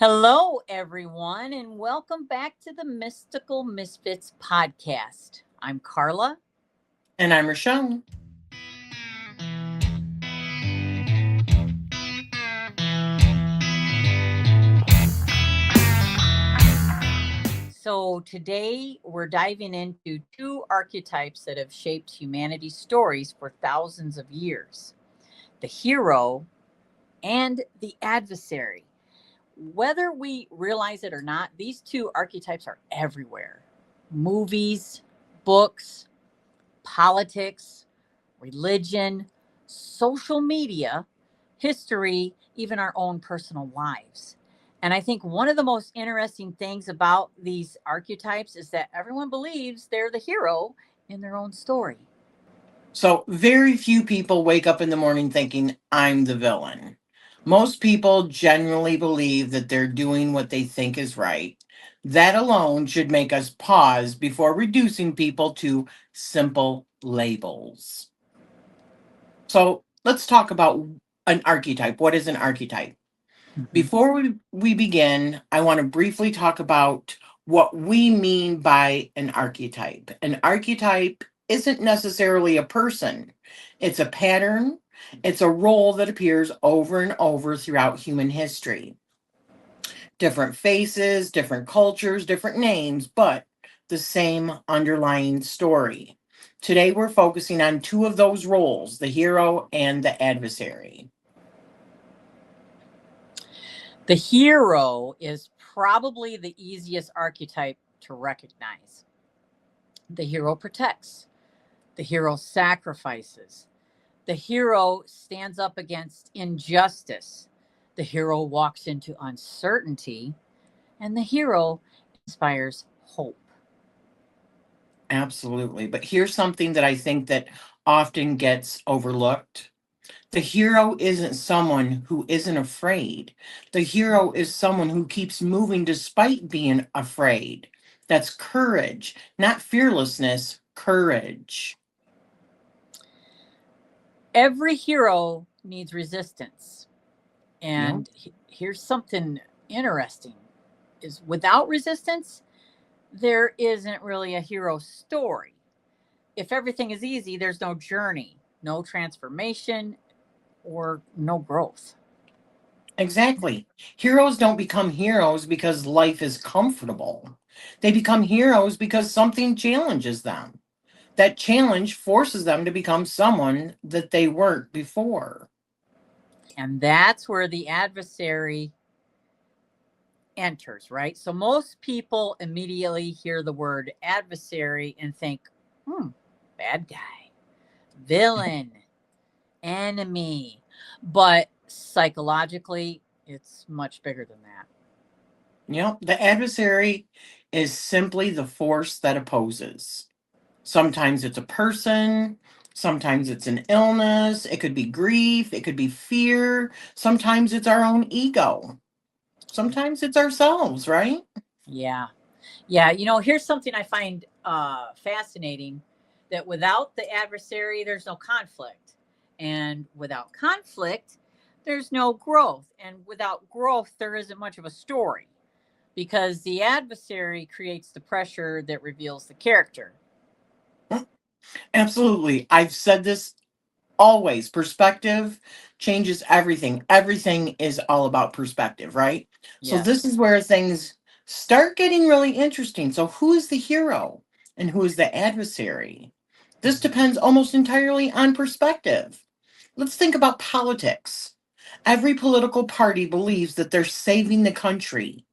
Hello, everyone, and welcome back to the Mystical Misfits podcast. I'm Carla. And I'm Rachele. So, today we're diving into two archetypes that have shaped humanity's stories for thousands of years: the hero and the adversary. Whether we realize it or not, these two archetypes are everywhere: movies, books, politics, religion, social media, history, even our own personal lives. And I think one of the most interesting things about these archetypes is that everyone believes they're the hero in their own story. So, very few people wake up in the morning thinking, I'm the villain. Most people generally believe that they're doing what they think is right. That alone should make us pause before reducing people to simple labels. So, let's talk about an archetype. What is an archetype? Mhm. Before we begin, I want to briefly talk about what we mean by an archetype. An archetype isn't necessarily a person, it's a pattern, it's a role that appears over and over throughout human history. Different faces, different cultures, different names, but the same underlying story. Today, we're focusing on two of those roles, the hero and the adversary. The hero is probably the easiest archetype to recognize. The hero protects, the hero sacrifices, the hero stands up against injustice, the hero walks into uncertainty, and the hero inspires hope. Absolutely. But here's something that I think that often gets overlooked. The hero isn't someone who isn't afraid. The hero is someone who keeps moving despite being afraid. That's courage, not fearlessness, courage. Every hero needs resistance. Yeah. And here's something interesting is without resistance, there isn't really a hero story. If everything is easy, there's no journey, no transformation, or no growth. Exactly. Heroes don't become heroes because life is comfortable. They become heroes because something challenges them. That challenge forces them to become someone that they weren't before. And that's where the adversary enters, right? So most people immediately hear the word adversary and think, bad guy, villain, enemy. But psychologically, it's much bigger than that. The adversary is simply the force that opposes. Sometimes it's a person, sometimes it's an illness, it could be grief, it could be fear, sometimes it's our own ego, sometimes it's ourselves, right? Yeah. Yeah. Here's something I find fascinating, that without the adversary, there's no conflict. And without conflict, there's no growth. And without growth, there isn't much of a story, because the adversary creates the pressure that reveals the character. Absolutely. I've said this always. Perspective changes everything. Everything is all about perspective, right? So this Yes. is where things start getting really interesting. So who is the hero and who is the adversary? This depends almost entirely on perspective. Let's think about politics. Every political party believes that they're saving the country.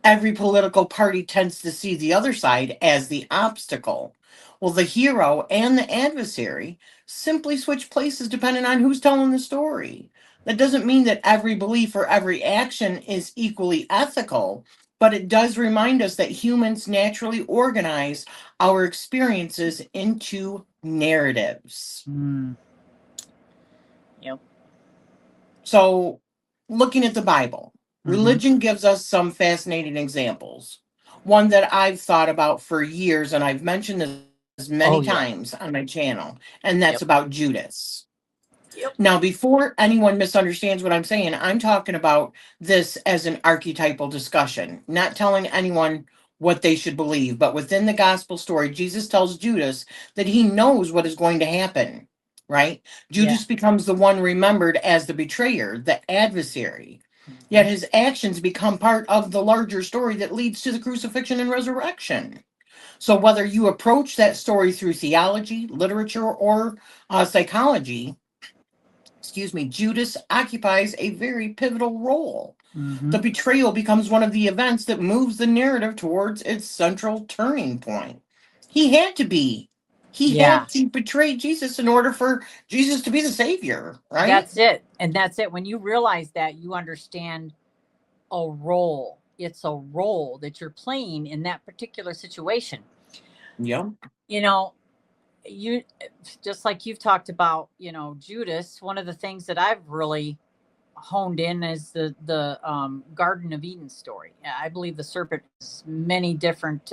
Every political party tends to see the other side as the obstacle. Well, the hero and the adversary simply switch places depending on who's telling the story. That doesn't mean that every belief or every action is equally ethical, but it does remind us that humans naturally organize our experiences into narratives. Mm, yep. So, looking at the Bible, Hmm. religion gives us some fascinating examples. One that I've thought about for years, and I've mentioned this many Oh, yeah. times on my channel, and that's Yep. about Judas. Yep. Now, before anyone misunderstands what I'm saying, I'm talking about this as an archetypal discussion, not telling anyone what they should believe. But within the gospel story, Jesus tells Judas that he knows what is going to happen, right? Yeah. Judas becomes the one remembered as the betrayer, the adversary. Yet Mhm. his actions become part of the larger story that leads to the crucifixion and resurrection. So, whether you approach that story through theology, literature, or psychology, excuse me, Judas occupies a very pivotal role. The Mhm. betrayal becomes one of the events that moves the narrative towards its central turning point. He had to be. He Yeah. had to betray Jesus in order for Jesus to be the savior, right? That's it. And that's it. When you realize that, you understand a role. It's a role that you're playing in that particular situation. Yeah. You know, you just like you've talked about, Judas, one of the things that I've really honed in is the Garden of Eden story. I believe the serpent has many different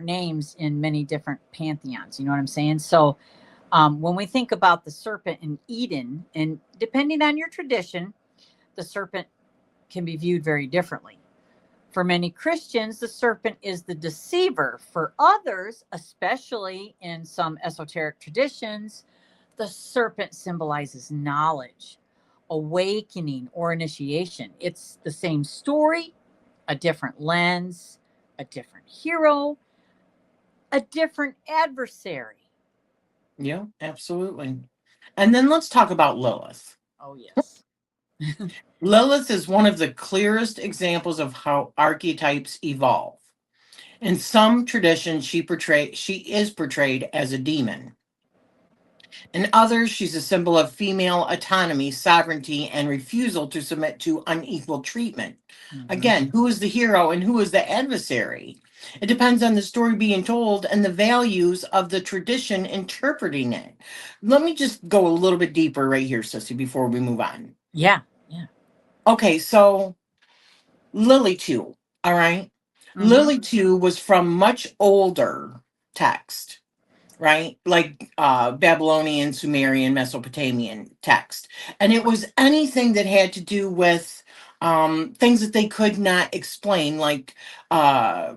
names in many different pantheons. You know what I'm saying? So when we think about the serpent in Eden, and depending on your tradition, the serpent can be viewed very differently. For many Christians, the serpent is the deceiver. For others, especially in some esoteric traditions, the serpent symbolizes knowledge, awakening, or initiation. It's the same story, a different lens, a different hero, a different adversary. Yeah, absolutely. And then let's talk about Lilith. Oh, yes. Lilith is one of the clearest examples of how archetypes evolve. In some traditions, she is portrayed as a demon. In others, she's a symbol of female autonomy, sovereignty, and refusal to submit to unequal treatment. Mhm. Again, who is the hero and who is the adversary? It depends on the story being told and the values of the tradition interpreting it. Let me just go a little bit deeper right here, Sissy, before we move on. Yeah. Yeah. Okay, so Lily 2, all right? Hmm. Lily 2 was from much older text, right? Like Babylonian, Sumerian, Mesopotamian text. And it was anything that had to do with things that they could not explain, uh,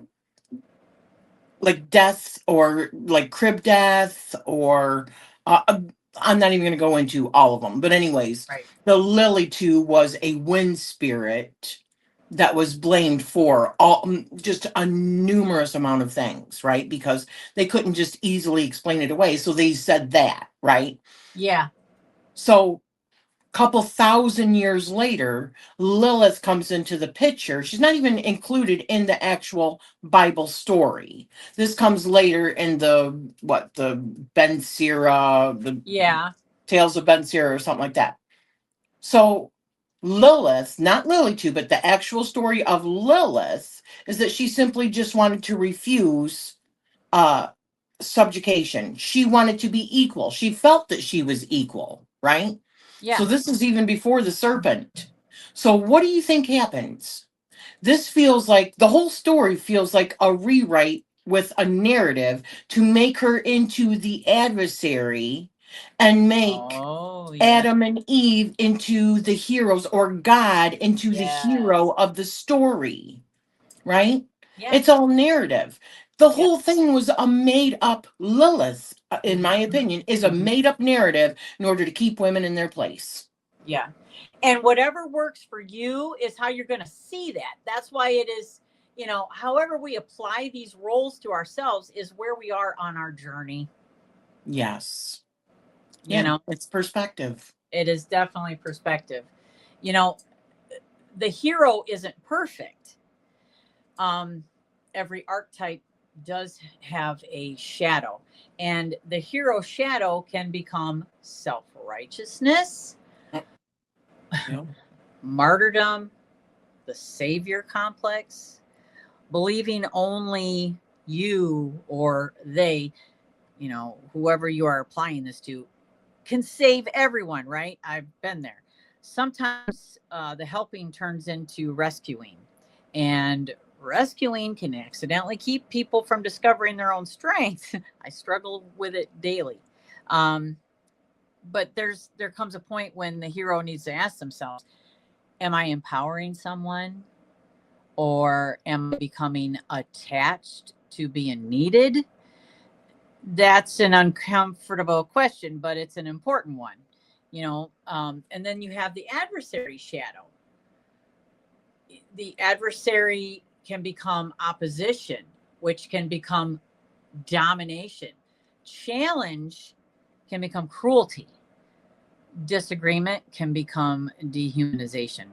like death or like crib death or I'm not even going to go into all of them. But anyways, Right. the Lily 2 was a wind spirit that was blamed for just a numerous amount of things, right? Because they couldn't just easily explain it away. So they said that, right? Yeah. So couple thousand years later, Lilith comes into the picture. She's not even included in the actual Bible story. This comes later in the Ben Sira, the Yeah. Tales of Ben Sira or something like that. So Lilith, not Lily too, but the actual story of Lilith is that she simply just wanted to refuse uh subjugation. She wanted to be equal. She felt that she was equal, right? So Yeah. this is even before the serpent. So what do you think happens? This feels like the whole story feels like a rewrite with a narrative to make her into the adversary and make Oh, yeah. Adam and Eve into the heroes or God into the hero Yes. of the story, right? Yeah. It's all narrative. The Yeah. whole thing was a made up Lilith, in my Hmm. opinion, is a Hmm. made up narrative in order to keep women in their place. Yeah. And whatever works for you is how you're going to see that. That's why it is, however we apply these roles to ourselves is where we are on our journey. Yes. You Yeah, know, it's perspective. it is definitely perspective. You know, the hero isn't perfect. Um, every archetype does have a shadow, and the hero shadow can become self righteousness, Yeah. martyrdom, the savior complex, believing only you or they, whoever you are applying this to, can save everyone, right? I've been there. Sometimes the helping turns into rescuing, and rescuing can accidentally keep people from discovering their own strength. I struggle with it daily. Um, but there comes a point when the hero needs to ask themselves, am I empowering someone, or am I becoming attached to being needed? That's an uncomfortable question, but it's an important one. And then you have the adversary shadow. The adversary can become opposition, which can become domination. Challenge can become cruelty. Disagreement can become dehumanization.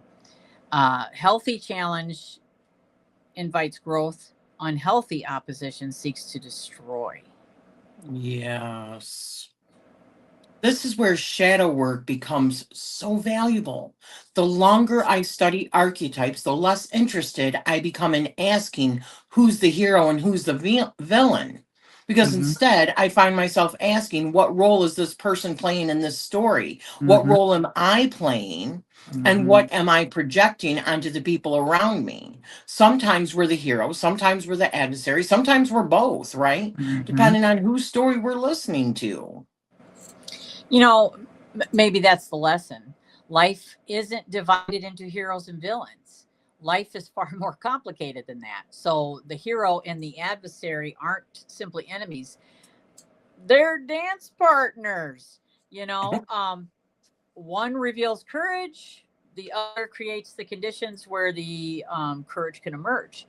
Healthy challenge invites growth. Unhealthy opposition seeks to destroy. Yes. This is where shadow work becomes so valuable. The longer I study archetypes, the less interested I become in asking who's the hero and who's the villain. Because Mm-hmm. instead, I find myself asking, what role is this person playing in this story? What Mm-hmm. role am I playing? And Mm-hmm. what am I projecting onto the people around me? Sometimes we're the hero, sometimes we're the adversary, sometimes we're both, right? Mm-hmm. Depending on whose story we're listening to. You know, maybe that's the lesson. Life isn't divided into heroes and villains. Life is far more complicated than that. So the hero and the adversary aren't simply enemies, they're dance partners. You know, one reveals courage, the other creates the conditions where the courage can emerge.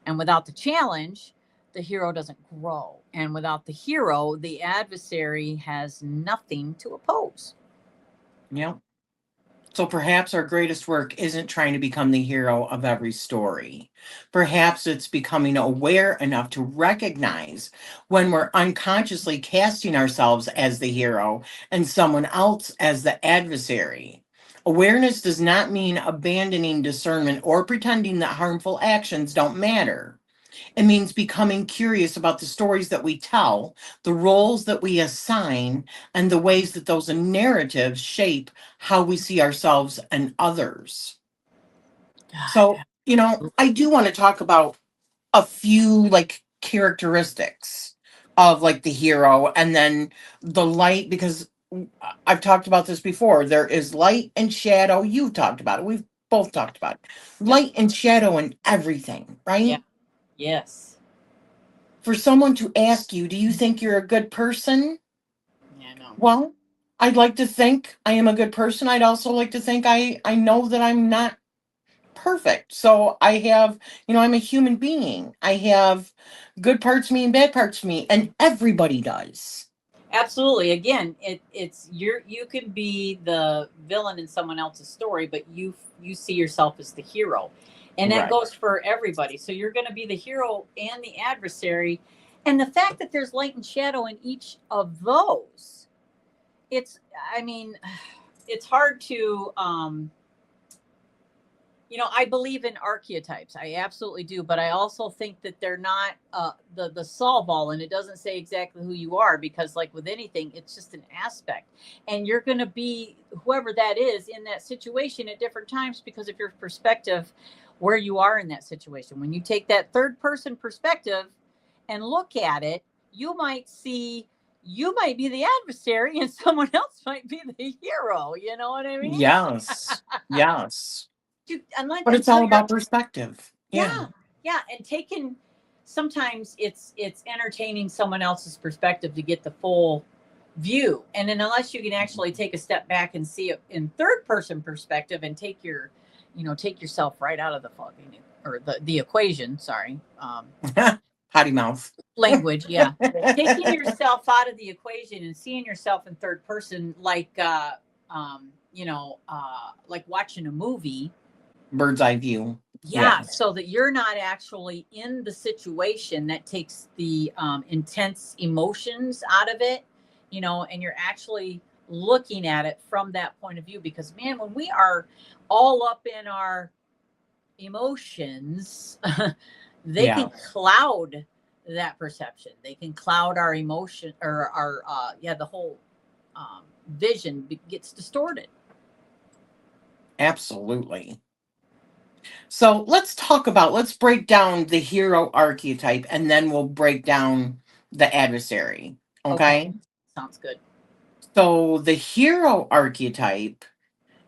And without the challenge, the hero doesn't grow. And without the hero, the adversary has nothing to oppose. Yep. So perhaps our greatest work isn't trying to become the hero of every story. Perhaps it's becoming aware enough to recognize when we're unconsciously casting ourselves as the hero and someone else as the adversary. Awareness does not mean abandoning discernment or pretending that harmful actions don't matter. It means becoming curious about the stories that we tell, the roles that we assign, and the ways that those narratives shape how we see ourselves and others. So, God. I do want to talk about a few like characteristics of like the hero and then the light, because I've talked about this before. There is light and shadow. You've talked about it. We've both talked about it. Yep. Light and shadow and everything, Yeah. right? Yes. For someone to ask you, do you think you're a good person? Yeah, I know. Well, I'd like to think I am a good person. I'd also like to think I know that I'm not perfect. So I have, I'm a human being. I have good parts of me and bad parts of me, and everybody does. Absolutely. Again, it's you can be the villain in someone else's story, but you see yourself as the hero. And that Right. goes for everybody. So you're going to be the hero and the adversary. And the fact that there's light and shadow in each of those, it's I mean, it's hard to I believe in archetypes. I absolutely do, but I also think that they're not the solve all, and it doesn't say exactly who you are because, like with anything, it's just an aspect, and you're going to be whoever that is in that situation at different times because of your perspective, where you are in that situation. When you take that third person perspective and look at it, you might be the adversary, and someone else might be the hero. You know what I mean? Yes. Yes. Unless But it's until all you're about perspective. Yeah. yeah, yeah, and taking sometimes it's entertaining someone else's perspective to get the full view, and then unless you can actually take a step back and see it in third person perspective and take yourself right out of the fucking or the equation. Sorry, Potty mouth. language. Yeah, taking yourself out of the equation and seeing yourself in third person, like watching a movie. Bird's eye view. Yeah, Yeah. so that you're not actually in the situation that takes the intense emotions out of it, and you're actually looking at it from that point of view. Because, man, when we are all up in our emotions, they Yeah. can cloud that perception. They can cloud our emotion or the whole vision gets distorted. Absolutely. So let's break down the hero archetype and then we'll break down the adversary. Okay, Okay. sounds good. So the hero archetype,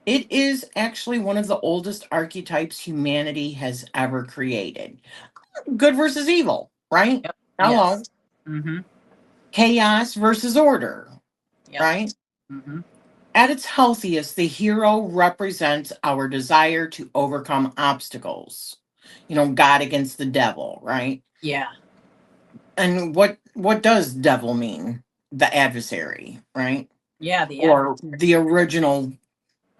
it is actually one of the oldest archetypes humanity has ever created. Good versus evil, right? Yep. Hello. Yes. Mm-hmm. Chaos versus order, Yep. right? Mm-hmm. At its healthiest, the hero represents our desire to overcome obstacles. God against the devil, right? Yeah. And what does devil mean? The adversary, right? Yeah. The Or adversary. the original,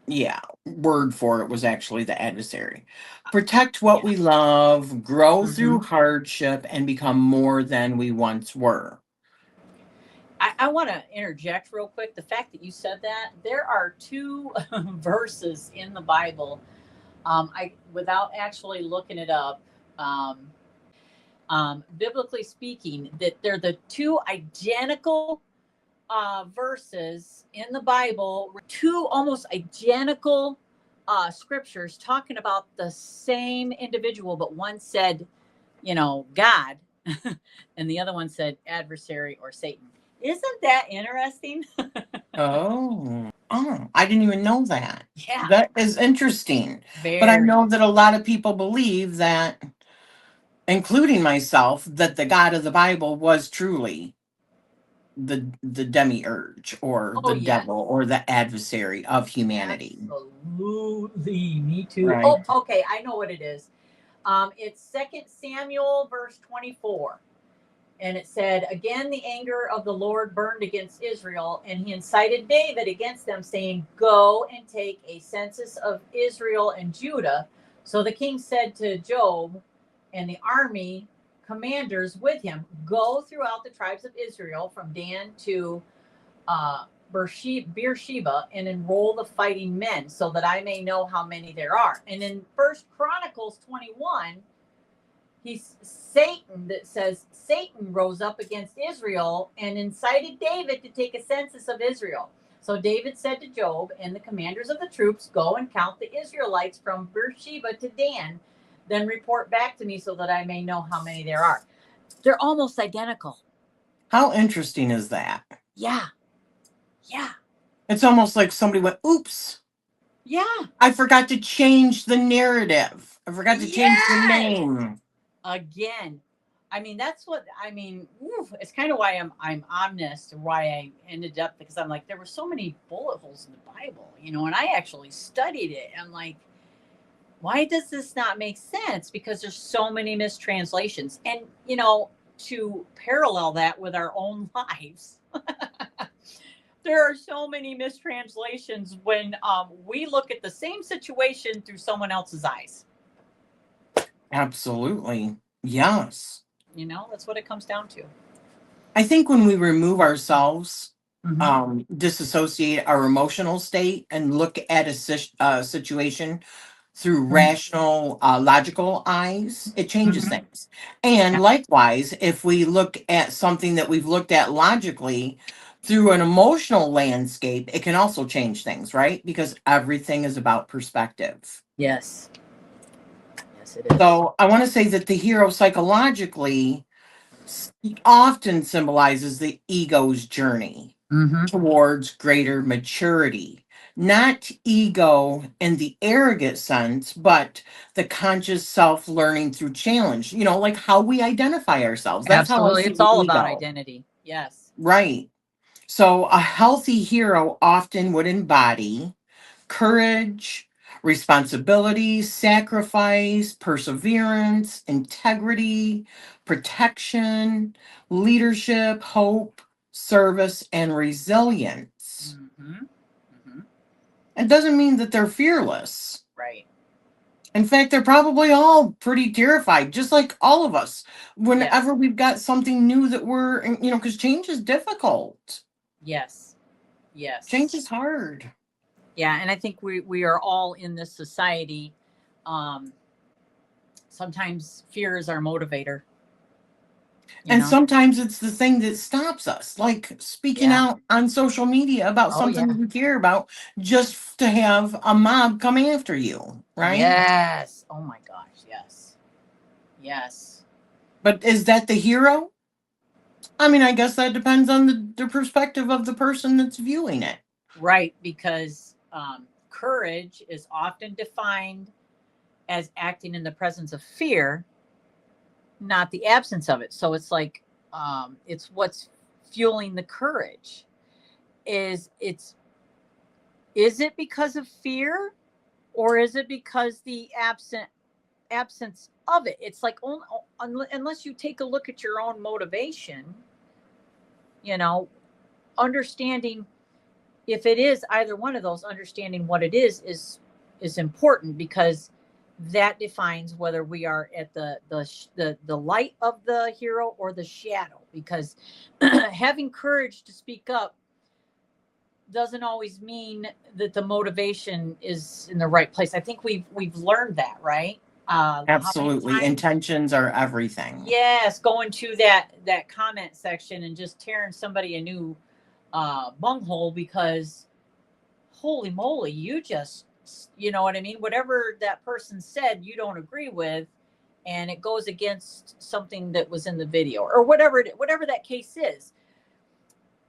yeah, word for it was actually the adversary. Protect what Yeah. we love, grow Mm-hmm. through hardship, and become more than we once were. I want to interject real quick. The fact that you said that, there are two verses in the Bible. I without actually looking it up. Um, Biblically speaking, that they're the two identical verses in the Bible, two almost identical scriptures talking about the same individual, but one said, God, and the other one said adversary or Satan. Isn't that interesting? Oh, I didn't even know that. Yeah, That is interesting. But I very. know that a lot of people believe that, including myself, that the God of the Bible was truly the demiurge or Oh, the yes. devil or the adversary of humanity. Absolutely. Me too. Right. Oh, okay. I know what it is. It's Second Samuel, verse 24. And it said, again, the anger of the Lord burned against Israel, and he incited David against them, saying, go and take a census of Israel and Judah. So the king said to Job and the army commanders with him, go throughout the tribes of Israel from Dan to Beersheba and enroll the fighting men so that I may know how many there are. And in First Chronicles 21, he's Satan that says Satan rose up against Israel and incited David to take a census of Israel. So David said to Job and the commanders of the troops, go and count the Israelites from Beersheba to Dan, then report back to me so that I may know how many there are. They're almost identical. How interesting is that? Yeah. Yeah. It's almost like somebody went, oops, Yeah. I forgot to change the narrative. I forgot to change the Yes. name. Again, I mean, that's what I mean. It's kind of why I'm honest, why I ended up, because I'm like, there were so many bullet holes in the Bible, and I actually studied it. I'm like, why does this not make sense? Because there's so many mistranslations, and to parallel that with our own lives. There are so many mistranslations when we look at the same situation through someone else's eyes. Absolutely. Yes. That's what it comes down to. I think when we remove ourselves, Mm-hmm. disassociate our emotional state, and look at a situation through Mm-hmm. rational, logical eyes, it changes Mm-hmm. things. And likewise, if we look at something that we've looked at logically through an emotional landscape, it can also change things, right? Because everything is about perspective. Yes. Yes, it is. So I want to say that the hero psychologically often symbolizes the ego's journey Mm-hmm. towards greater maturity. Not ego in the arrogant sense, but the conscious self learning through challenge, like how we identify ourselves. That's how I Absolutely. see It's the all about ego. identity. Yes. Right. So a healthy hero often would embody courage, responsibility, sacrifice, perseverance, integrity, protection, leadership, hope, service, and resilience. Mm-hmm. Mm-hmm. It doesn't mean that they're fearless. Right. In fact, they're probably all pretty terrified, just like all of us, Yes. whenever we've got something new that because change is difficult. Yes. Change Yes. is hard. Yeah. And I think we are all in this society. Um, Sometimes fear is our motivator, you And know? sometimes it's the thing that stops us, like speaking Yeah. out on social media about Oh, something that yeah. you care about just to have a mob come after you, right? Yes. Oh, my gosh. Yes. Yes. But is that the hero? I mean, I guess that depends on the perspective of the person that's viewing it. Right, because courage is often defined as acting in the presence of fear, not the absence of it. So it's like it's what's fueling the courage. It's is it because of fear, or is it because the absence of it? It's like unless you take a look at your own motivation, you know, understanding if it is either one of those, understanding what it is important, because that defines whether we are at the light of the hero or the shadow. Because having courage to speak up doesn't always mean that the motivation is in the right place. I think we've learned that, right? How many Absolutely. times? Intentions are everything. Yes, going to that comment section and just tearing somebody a new bunghole because holy moly, you just, you know what I mean? Whatever that person said, you don't agree with, and it goes against something that was in the video or whatever that case is.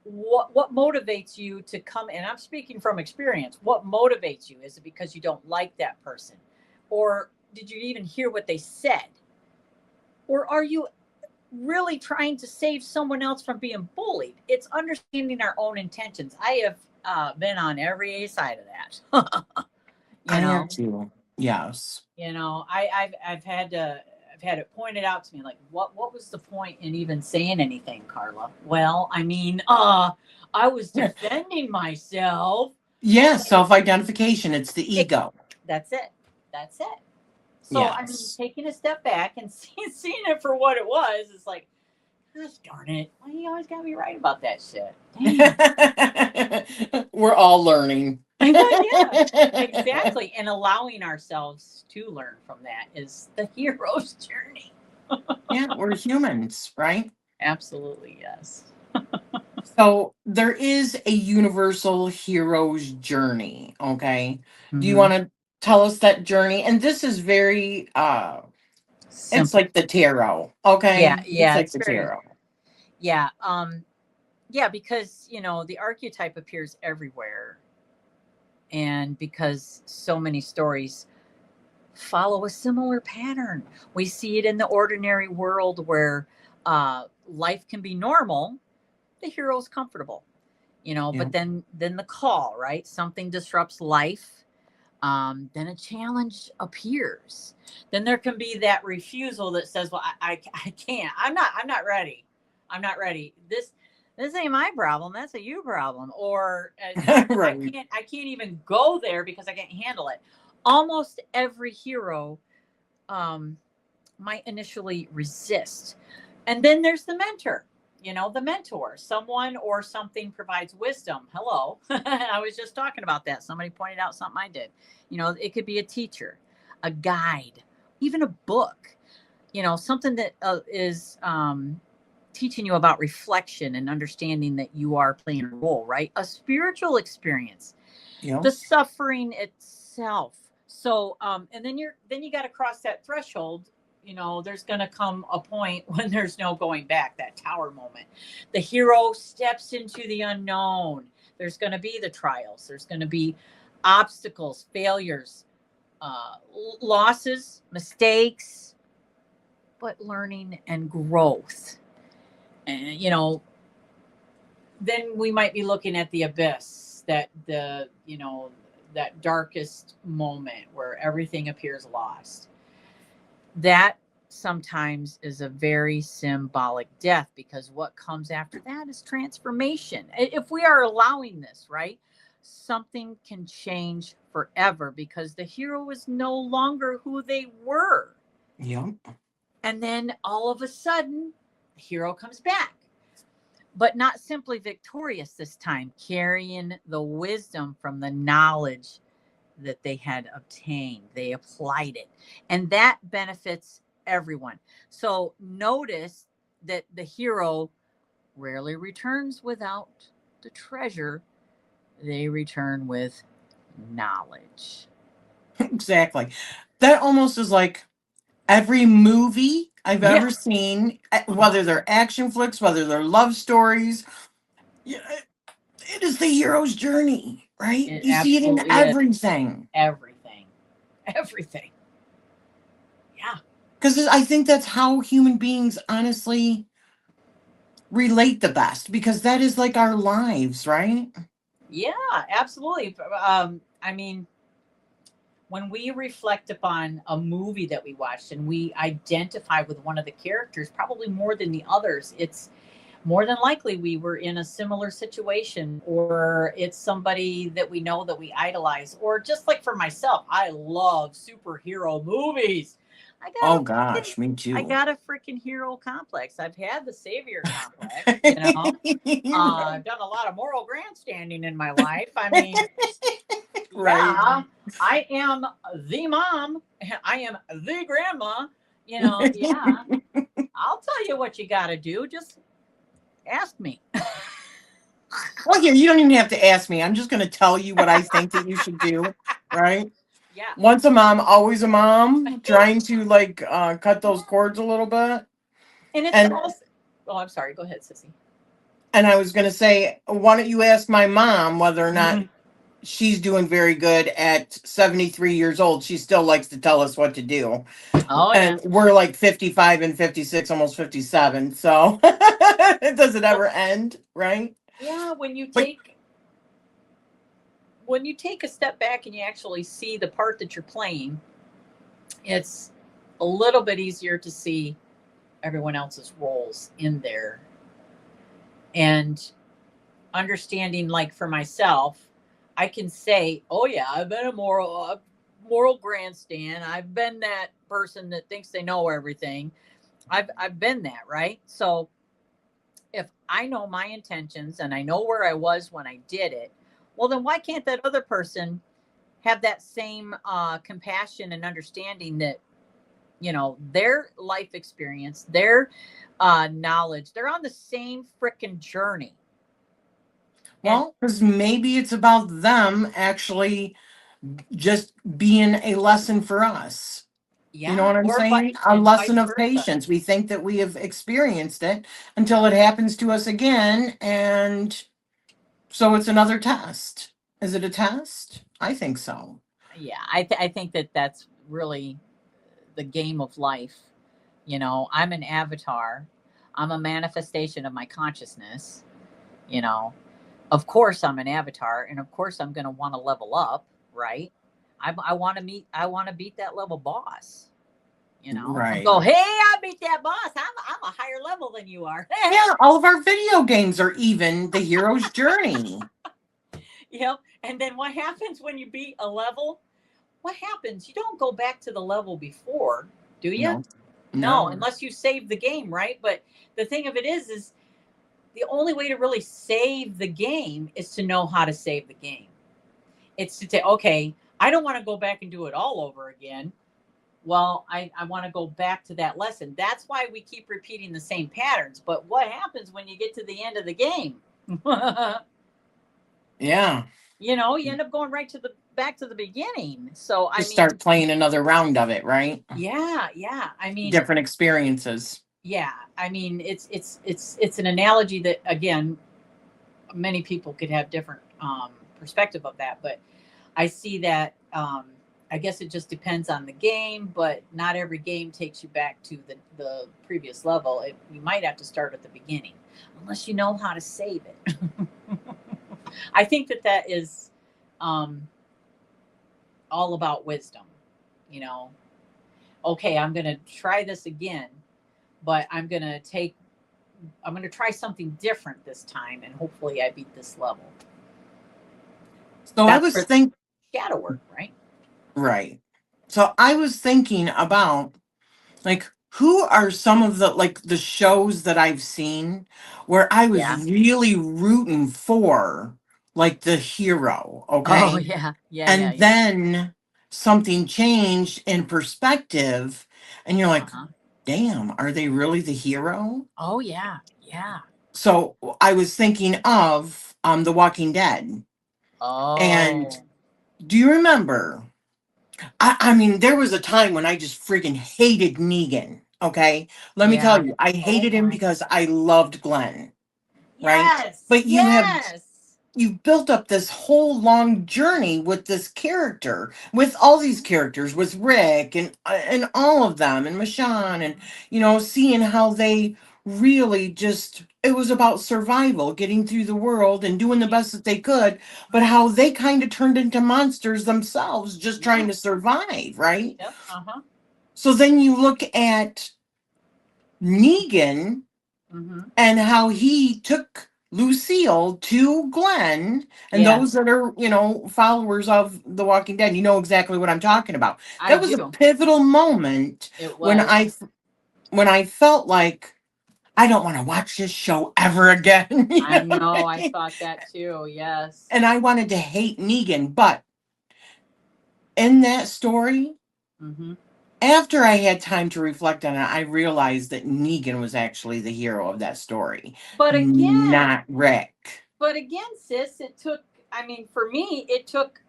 What motivates you to come? And I'm speaking from experience. What motivates you? Is it because you don't like that person, or did you even hear what they said, or are you really trying to save someone else from being bullied? It's understanding our own intentions. I have been on every side of that. I you have know, to. Yes. I've had it pointed out to me, like, what was the point in even saying anything, Carla? Well, I mean, I was defending myself. Yeah, Okay, self-identification. It's the it, ego. that's it. That's it. So I mean, Yes. taking a step back and seeing it for what it was, is like, gosh darn it, why do you always gotta be right about that shit? Dang. We're all learning. Yeah, exactly. And allowing ourselves to learn from that is the hero's journey. Yeah, we're humans, right? Absolutely, yes. So there is a universal hero's journey, okay? Do you Mm-hmm. want to tell us that journey? And this is very it's Simple. like the tarot, Yeah, okay? It's yeah, like it's the very, tarot. yeah. Yeah, because the archetype appears everywhere, and because so many stories follow a similar pattern. We see it in the ordinary world where life can be normal, the hero's comfortable, Yeah. but then the call, right? Something disrupts life. Then a challenge appears. Then there can be that refusal that says, well, I can't, I'm not ready. I'm not ready. This ain't my problem. That's a you problem. Or not, I Right. can't, I can't even go there because I can't handle it. Almost every hero um, might initially resist. And then there's the mentor, the mentor, someone or something provides wisdom. Hello. I was just talking about that. Somebody pointed out something I did. It could be a teacher, a guide, even a book, something that is teaching you about reflection and understanding that you are playing a role, right? A spiritual experience, Yeah. the suffering itself. So and then you got to cross that threshold. There's going to come a point when there's no going back, that tower moment. The hero steps into the unknown. There's going to be the trials, there's going to be obstacles, failures, losses, mistakes, but learning and growth. And then we might be looking at the abyss, that darkest moment where everything appears lost. That sometimes is a very symbolic death, because what comes after that is transformation. If we are allowing this, right, something can change forever because the hero is no longer who they were. Yeah. And then all of a sudden, the hero comes back, but not simply victorious this time, carrying the wisdom from the knowledge that they had obtained. They applied it, and that benefits everyone. So notice that the hero rarely returns without the treasure, they return with knowledge. Exactly. That almost is like every movie I've Yeah. ever seen, Uh-huh. whether they're action flicks, whether they're love stories. Yeah, it is the hero's journey, right? It You see it in absolutely is. everything. Everything. Everything. Yeah. Because I think that's how human beings honestly relate the best, because that is like our lives, right? Yeah, absolutely. I mean, when we reflect upon a movie that we watched and we identify with one of the characters, probably more than the others, it's more than likely we were in a similar situation, or it's somebody that we know that we idolize. Or just like for myself, I love superhero movies. I got Oh a freaking gosh, me I too. got a freaking hero complex. I've had the savior complex, you know. I've done a lot of moral grandstanding in my life. I mean, Right. yeah, I am the mom. I am the grandma. You know, yeah. I'll tell you what you got to do. Just ask me. Well, here, you don't even have to ask me. I'm just going to tell you what I think that you should do, right? Yeah. Once a mom, always a mom, trying to like cut those cords a little bit. And it's And also, oh, I'm sorry. Go ahead, Sissy. I was going to say, why don't you ask my mom whether or not Mhm. she's doing very good at 73 years old? She still likes to tell us what to do. Oh, yeah. And we're like 55 and 56, almost 57. So it doesn't Well, ever end, right? yeah. But When you take a step back and you actually see the part that you're playing, it's a little bit easier to see everyone else's roles in there. And understanding, like for myself, I can say, oh yeah, I've been a moral grandstand. I've been that person that thinks they know everything. I've been that, right? So if I know my intentions and I know where I was when I did it, well then why can't that other person have that same compassion and understanding that, you know, their life experience, their knowledge, they're on the same freaking journey. And well, because maybe it's about them actually just being a lesson for us. You know yeah, what I'm or saying? A and lesson vice of versa. patience. We think that we have experienced it until it happens to us again. And so it's another test. Is it a test? I think so. Yeah, I think that that's really the game of life. You know, I'm an avatar. I'm a manifestation of my consciousness. You know, of course I'm an avatar, and of course I'm going to want to level up, right? I want to meet. I want to beat that level boss. You know, and Right. go, hey, I beat that boss. I'm a higher level than you are. Yeah, all of our video games are even the hero's journey. Yep. And then what happens when you beat a level? What happens? You don't go back to the level before, do you? No, No, no. unless you save the game, right? But the thing of it is the only way to really save the game is to know how to save the game. It's to say, okay, I don't want to go back and do it all over again. Well, I want to go back to that lesson. That's why we keep repeating the same patterns. But what happens when you get to the end of the game? Yeah. You know, you end up going right to the back to the beginning. So I Just mean, start playing another round of it, right? yeah, yeah. I mean, Different experiences. yeah. I mean, it's an analogy that again, many people could have different perspective of that, but I see that. I guess it just depends on the game, but not every game takes you back to the previous level. You might have to start at the beginning, unless you know how to save it. I think that that is um, all about wisdom. You know, okay, I'm going to try this again, but I'm going to try something different this time, and hopefully I beat this level. So I That's was for think shadow work, right? right. So I was thinking about like who are some of the like the shows that I've seen where I was Yeah. really rooting for like the hero, Oh okay? yeah, yeah, yeah, And yeah. then something changed in perspective and you're Uh like, huh. "Damn, are they really the hero?" Oh yeah, yeah. So I was thinking of The Walking Dead. And Oh do you remember? I mean, there was a time when I just friggin' hated Negan. Okay. Let me Yeah. tell you, I Oh hated him my. because I loved Glenn, right? Yes. But Yes. you've built up this whole long journey with this character, with all these characters, with Rick and all of them, and Michonne, and seeing how they really just it was about survival, getting through the world and doing the best that they could, but how they kind of turned into monsters themselves, just Yeah. trying to survive, right? Yep. Uh-huh. So then you look at Negan Mm-hmm. and how he took Lucille to Glenn, and Yeah, those that are, followers of The Walking Dead, you know exactly what I'm talking about. I That was a do. pivotal moment It when was. I felt like I don't want to watch this show ever again. You I know what know. I I mean? thought that too. Yes. And I wanted to hate Negan, but in that story, Mm-hmm. after I had time to reflect on it, I realized that Negan was actually the hero of that story, But again, not Rick. sis, it took, I mean, for me, it took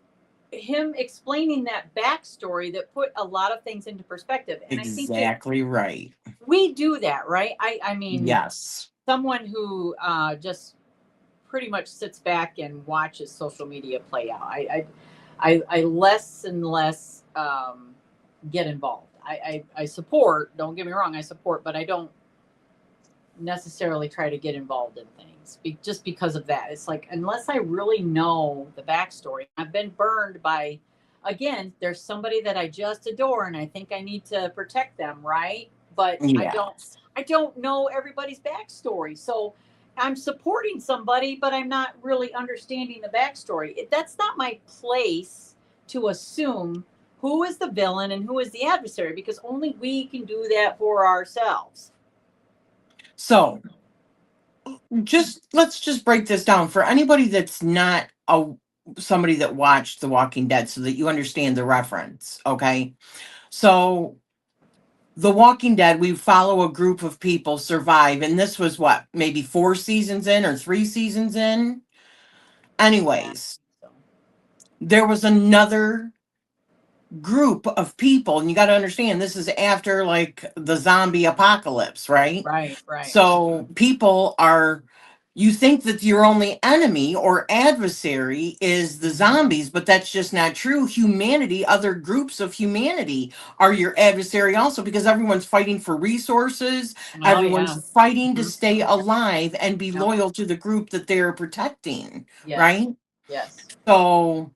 him explaining that backstory that put a lot of things into perspective. And I think that Exactly right. we do that, right? I mean, Yes. someone who just pretty much sits back and watches social media play out. I less and less get involved. I support, don't get me wrong, I support, but I don't necessarily try to get involved in things just because of that. It's like, unless I really know the backstory, I've been burned by, again, there's somebody that I just adore and I think I need to protect them, right? But Yes. I don't know everybody's backstory. So I'm supporting somebody, but I'm not really understanding the backstory. That's not my place to assume who is the villain and who is the adversary, because only we can do that for ourselves. So let's just break this down for anybody that's not somebody that watched The Walking Dead so that you understand the reference. Okay. So The Walking Dead, we follow a group of people survive, and this was what, maybe 4 seasons in or 3 seasons in? Yeah. Anyways, So, there was another group of people, and you got to understand this is after like the zombie apocalypse, right? right, right. So people are, you think that your only enemy or adversary is the zombies, but that's just not true. Humanity, other groups of humanity are your adversary also, because everyone's fighting for resources, Oh yeah. everyone's fighting to Hmm. stay alive and be Yep. loyal to the group that they're protecting, Yes. right? Yes. So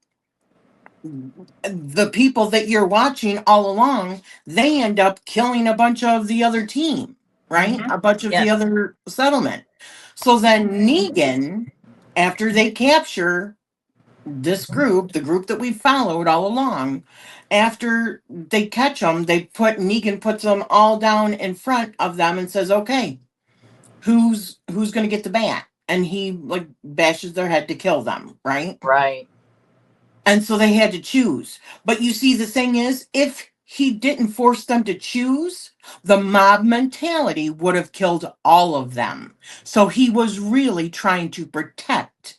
the people that you're watching all along, they end up killing a bunch of the other team, right? Hmm. A bunch of the Yes. other settlement. So then Negan, after they capture this group, the group that we followed all along, after they catch them, Negan puts them all down in front of them and says, "Okay, who's going to get the bat?" And he like bashes their head to kill them, right? Right. And so they had to choose. But you see, the thing is, if he didn't force them to choose, the mob mentality would have killed all of them. So he was really trying to protect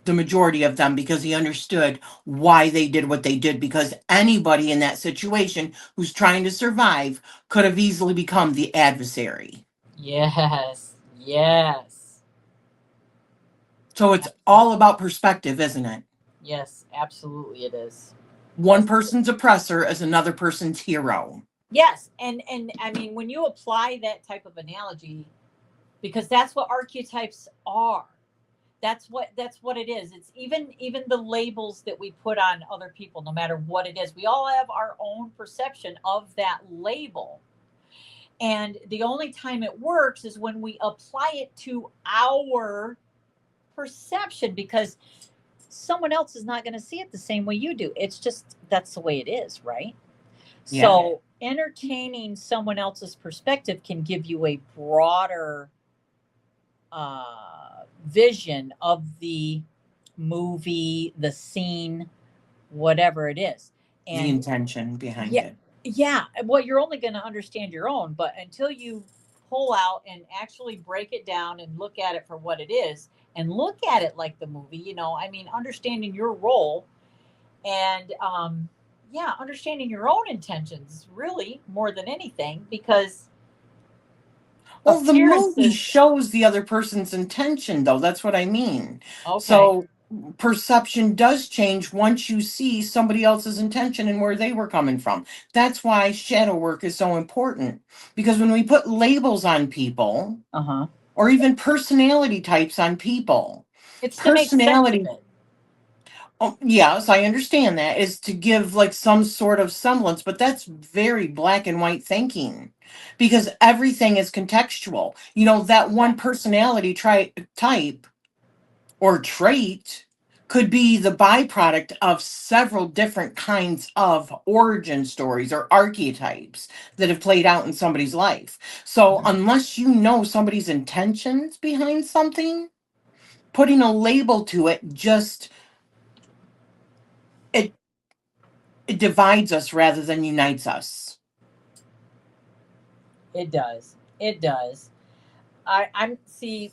the majority of them because he understood why they did what they did. Because anybody in that situation who's trying to survive could have easily become the adversary. Yes. Yes. So it's all about perspective, isn't it? Yes. Absolutely, it is. One Yes. person's oppressor is another person's hero. Yes. And I mean, when you apply that type of analogy, because that's what archetypes are. That's what it is. It's even the labels that we put on other people, no matter what it is. We all have our own perception of that label. And the only time it works is when we apply it to our perception, because someone else is not going to see it the same way you do. It's just, that's the way it is, right? Yeah. So entertaining someone else's perspective can give you a broader vision of the movie, the scene, whatever it is. The And intention behind yeah, it. yeah. Well, you're only going to understand your own, but until you pull out and actually break it down and look at it for what it is, and look at it like the movie, I mean, understanding your role and, yeah, understanding your own intentions, really, more than anything, because Well, the movie Appearances. shows the other person's intention, though. That's what I mean. Okay. So perception does change once you see somebody else's intention and where they were coming from. That's why shadow work is so important. Because when we put labels on people, Uh-huh. or even personality types on people, It's to make sense of personality, it. oh, yes, I understand that, is to give like some sort of semblance, but that's very black and white thinking because everything is contextual. You know, that Yeah. one type or trait could be the byproduct of several different kinds of origin stories or archetypes that have played out in somebody's life. So, Mhm. unless you know somebody's intentions behind something, putting a label to it just it it divides us rather than unites us. It does. It does. I'm see.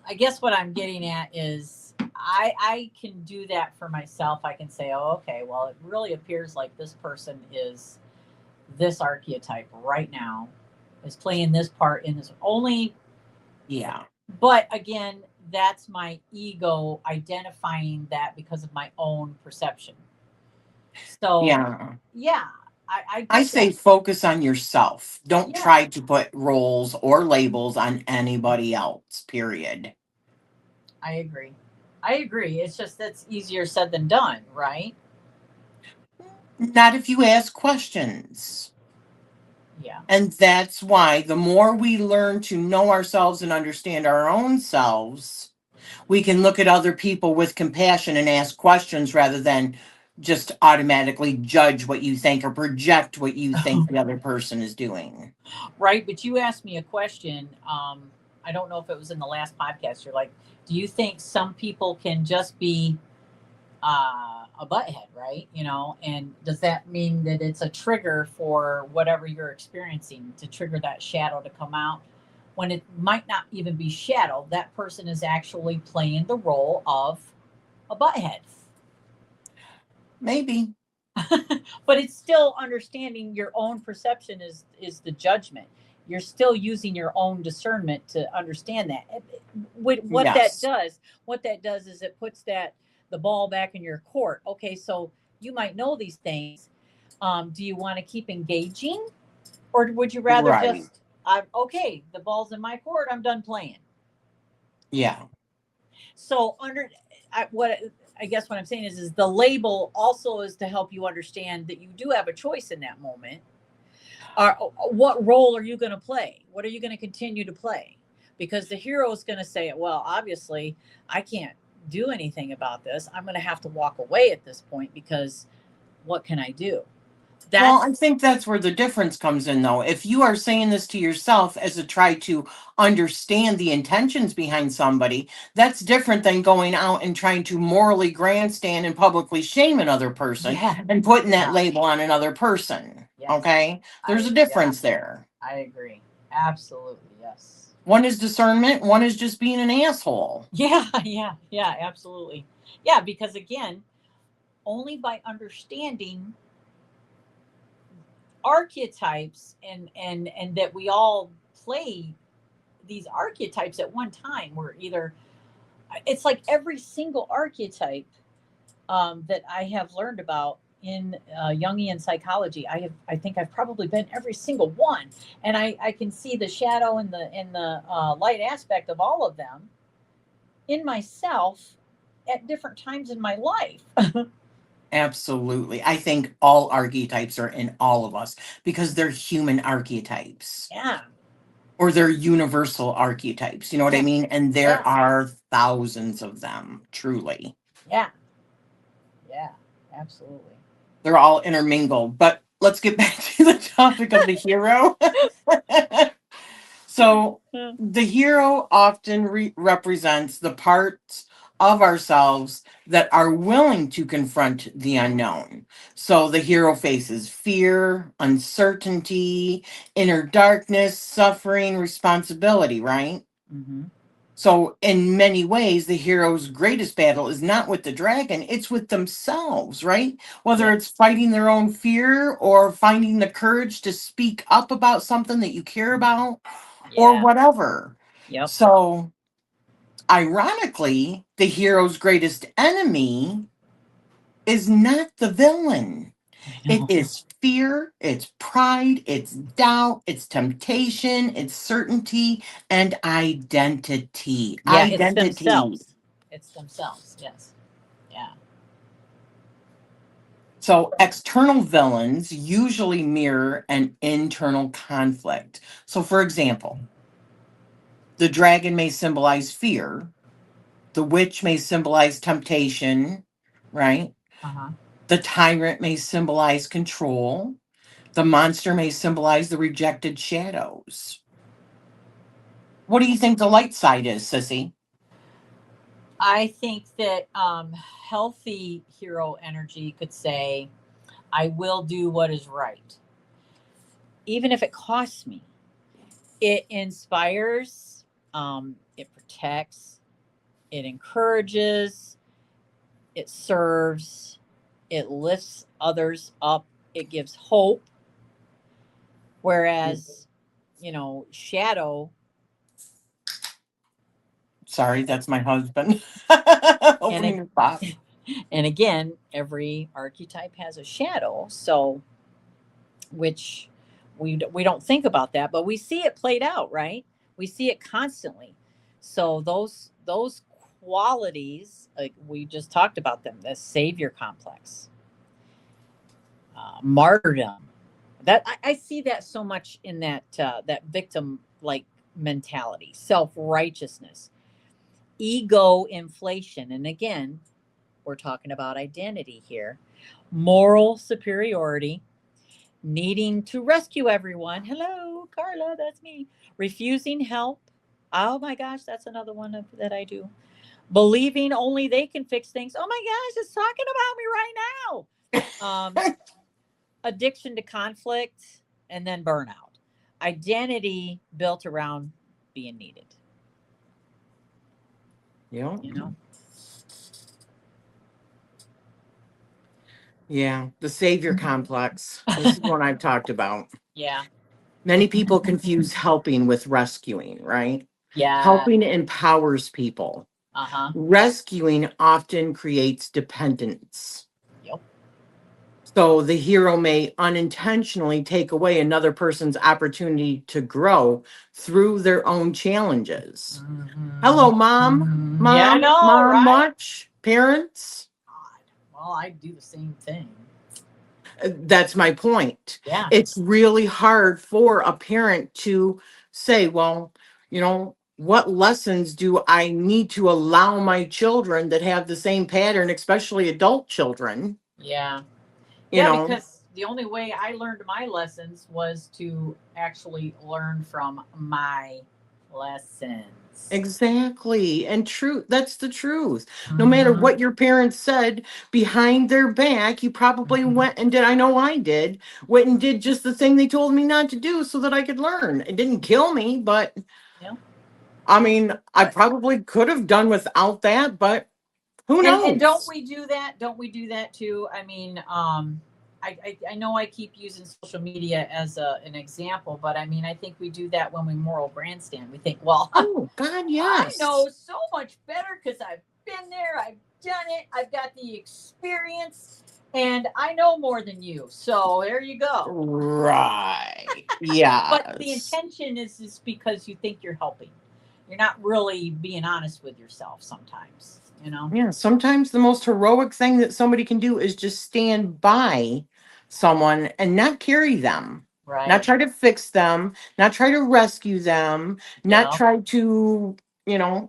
I guess what I'm getting at is I can do that for myself. I can say, oh, okay, well, it really appears like this person is this archetype right now, is playing this part in this only. Yeah. But again, that's my ego identifying that because of my own perception. So Yeah. yeah, I I get say that. focus on yourself. Don't Yeah, try to put roles or labels on anybody else, period. I agree. I agree. It's just that's easier said than done, right? Not if you ask questions. Yeah. And that's why the more we learn to know ourselves and understand our own selves, we can look at other people with compassion and ask questions rather than just automatically judge what you think or project what you think the other person is doing. Right. But you asked me a question. I don't know if it was in the last podcast. You're like, do you think some people can just be a butthead, right? You know, and does that mean that it's a trigger for whatever you're experiencing to trigger that shadow to come out when it might not even be shadow? That person is actually playing the role of a butthead. Maybe. But it's still understanding your own perception is the judgment. You're still using your own discernment to understand that. What that Yes. does, what that does is it puts that the ball back in your court. Okay, so you might know these things. Do you want to keep engaging, or would you rather Right. just, I'm okay, the ball's in my court, I'm done playing. Yeah. So what I guess what I'm saying is the label also is to help you understand that you do have a choice in that moment. What role are you going to play? What are you going to continue to play? Because the hero is going to say, well, obviously, I can't do anything about this. I'm going to have to walk away at this point because what can I do? Well, That's I think that's where the difference comes in, though. If you are saying this to yourself as a try to understand the intentions behind somebody, that's different than going out and trying to morally grandstand and publicly shame another person yeah, and putting that yeah, label on another person. yes. Okay? There's a Yeah, difference there. I agree. Absolutely, yes. One is discernment, one is just being an asshole. Yeah, yeah, yeah, absolutely. Yeah, because again, only by understanding archetypes and that we all play these archetypes at one time. We're either it's like every single archetype that I have learned about in Jungian psychology. I think I've probably been every single one, and I can see the shadow and the light aspect of all of them in myself at different times in my life. Absolutely. I think all archetypes are in all of us because they're human archetypes. Yeah, Or they're universal archetypes. You know what I yeah, mean? And yeah, there are thousands of them, truly. yeah, yeah, absolutely. They're all intermingled. But let's get back to the topic of the hero. So, the hero often represents the parts of ourselves that are willing to confront the unknown. So, the hero faces fear, uncertainty, inner darkness, suffering, responsibility, right? Mm-hmm. So, in many ways, the hero's greatest battle is not with the dragon, it's with themselves, right? Whether Yeah, it's fighting their own fear or finding the courage to speak up about something that you care about, or Yeah. whatever. Yep. So, ironically, the hero's greatest enemy is not the villain. I It know. is fear, it's pride, it's doubt, it's temptation, it's certainty, and identity. Yeah, it's Identity. themselves. It's themselves. Yes. Yeah. So, external villains usually mirror an internal conflict. So, for example, the dragon may symbolize fear, the witch may symbolize temptation, right? Uh-huh. The tyrant may symbolize control, the monster may symbolize the rejected shadows. What do you think the light side is, Sissy? I think that healthy hero energy could say, I will do what is right, even if it costs me. It inspires, it protects, it encourages, it serves, it lifts others up, it gives hope. Whereas, shadow, Sorry, that's my husband. and Opening the box. and again, every archetype has a shadow, so which we don't think about that, but we see it played out, right? We see it constantly. So those qualities, like we just talked about them, the savior complex, martyrdom. That I see that so much in that victim like mentality, self righteousness, ego inflation, and again, we're talking about identity here, moral superiority, needing to rescue everyone. Hello, Carla, that's me. Refusing help. Oh my gosh, that's another one that I do. Believing only they can fix things. Oh my gosh, it's talking about me right now. Addiction to conflict, and then burnout. Identity built around being needed. Yeah. You know? Yeah. The savior complex. This is what I've talked about. Yeah. Many people confuse helping with rescuing, right? Yeah. Helping empowers people. Uh huh. Rescuing often creates dependence. Yep. So the hero may unintentionally take away another person's opportunity to grow through their own challenges. Mm-hmm. Hello, mom. Yeah, I Mom, know, mom, right? much. Parents. God. Well, I do the same thing. That's my point. Yeah. It's really hard for a parent to say, well, what lessons do I need to allow my children that have the same pattern, especially adult children? Yeah. You Yeah, know, because the only way I learned my lessons was to actually learn from my lessons. exactly. And truth, that's the truth. No matter Mm-hmm. what your parents said behind their back, you probably Mm-hmm. went and did. I know I did, went and did just the thing they told me not to do so that I could learn. It didn't kill me, but Yeah. I mean, I probably could have done without that, but who And don't knows? we do that? Don't we do that too? I mean, I know I keep using social media as an example, but I mean, I think we do that when we moral grandstand. We think, well, Oh, God, I yes. know so much better because I've been there, I've done it, I've got the experience, and I know more than you. So there you go. Right. But the Yes. intention is because you think you're helping. You're not really being honest with yourself sometimes, you know? Yeah, sometimes the most heroic thing that somebody can do is just stand by someone and not carry them, not Right. try to fix them, not try to rescue them, not Yeah. try to,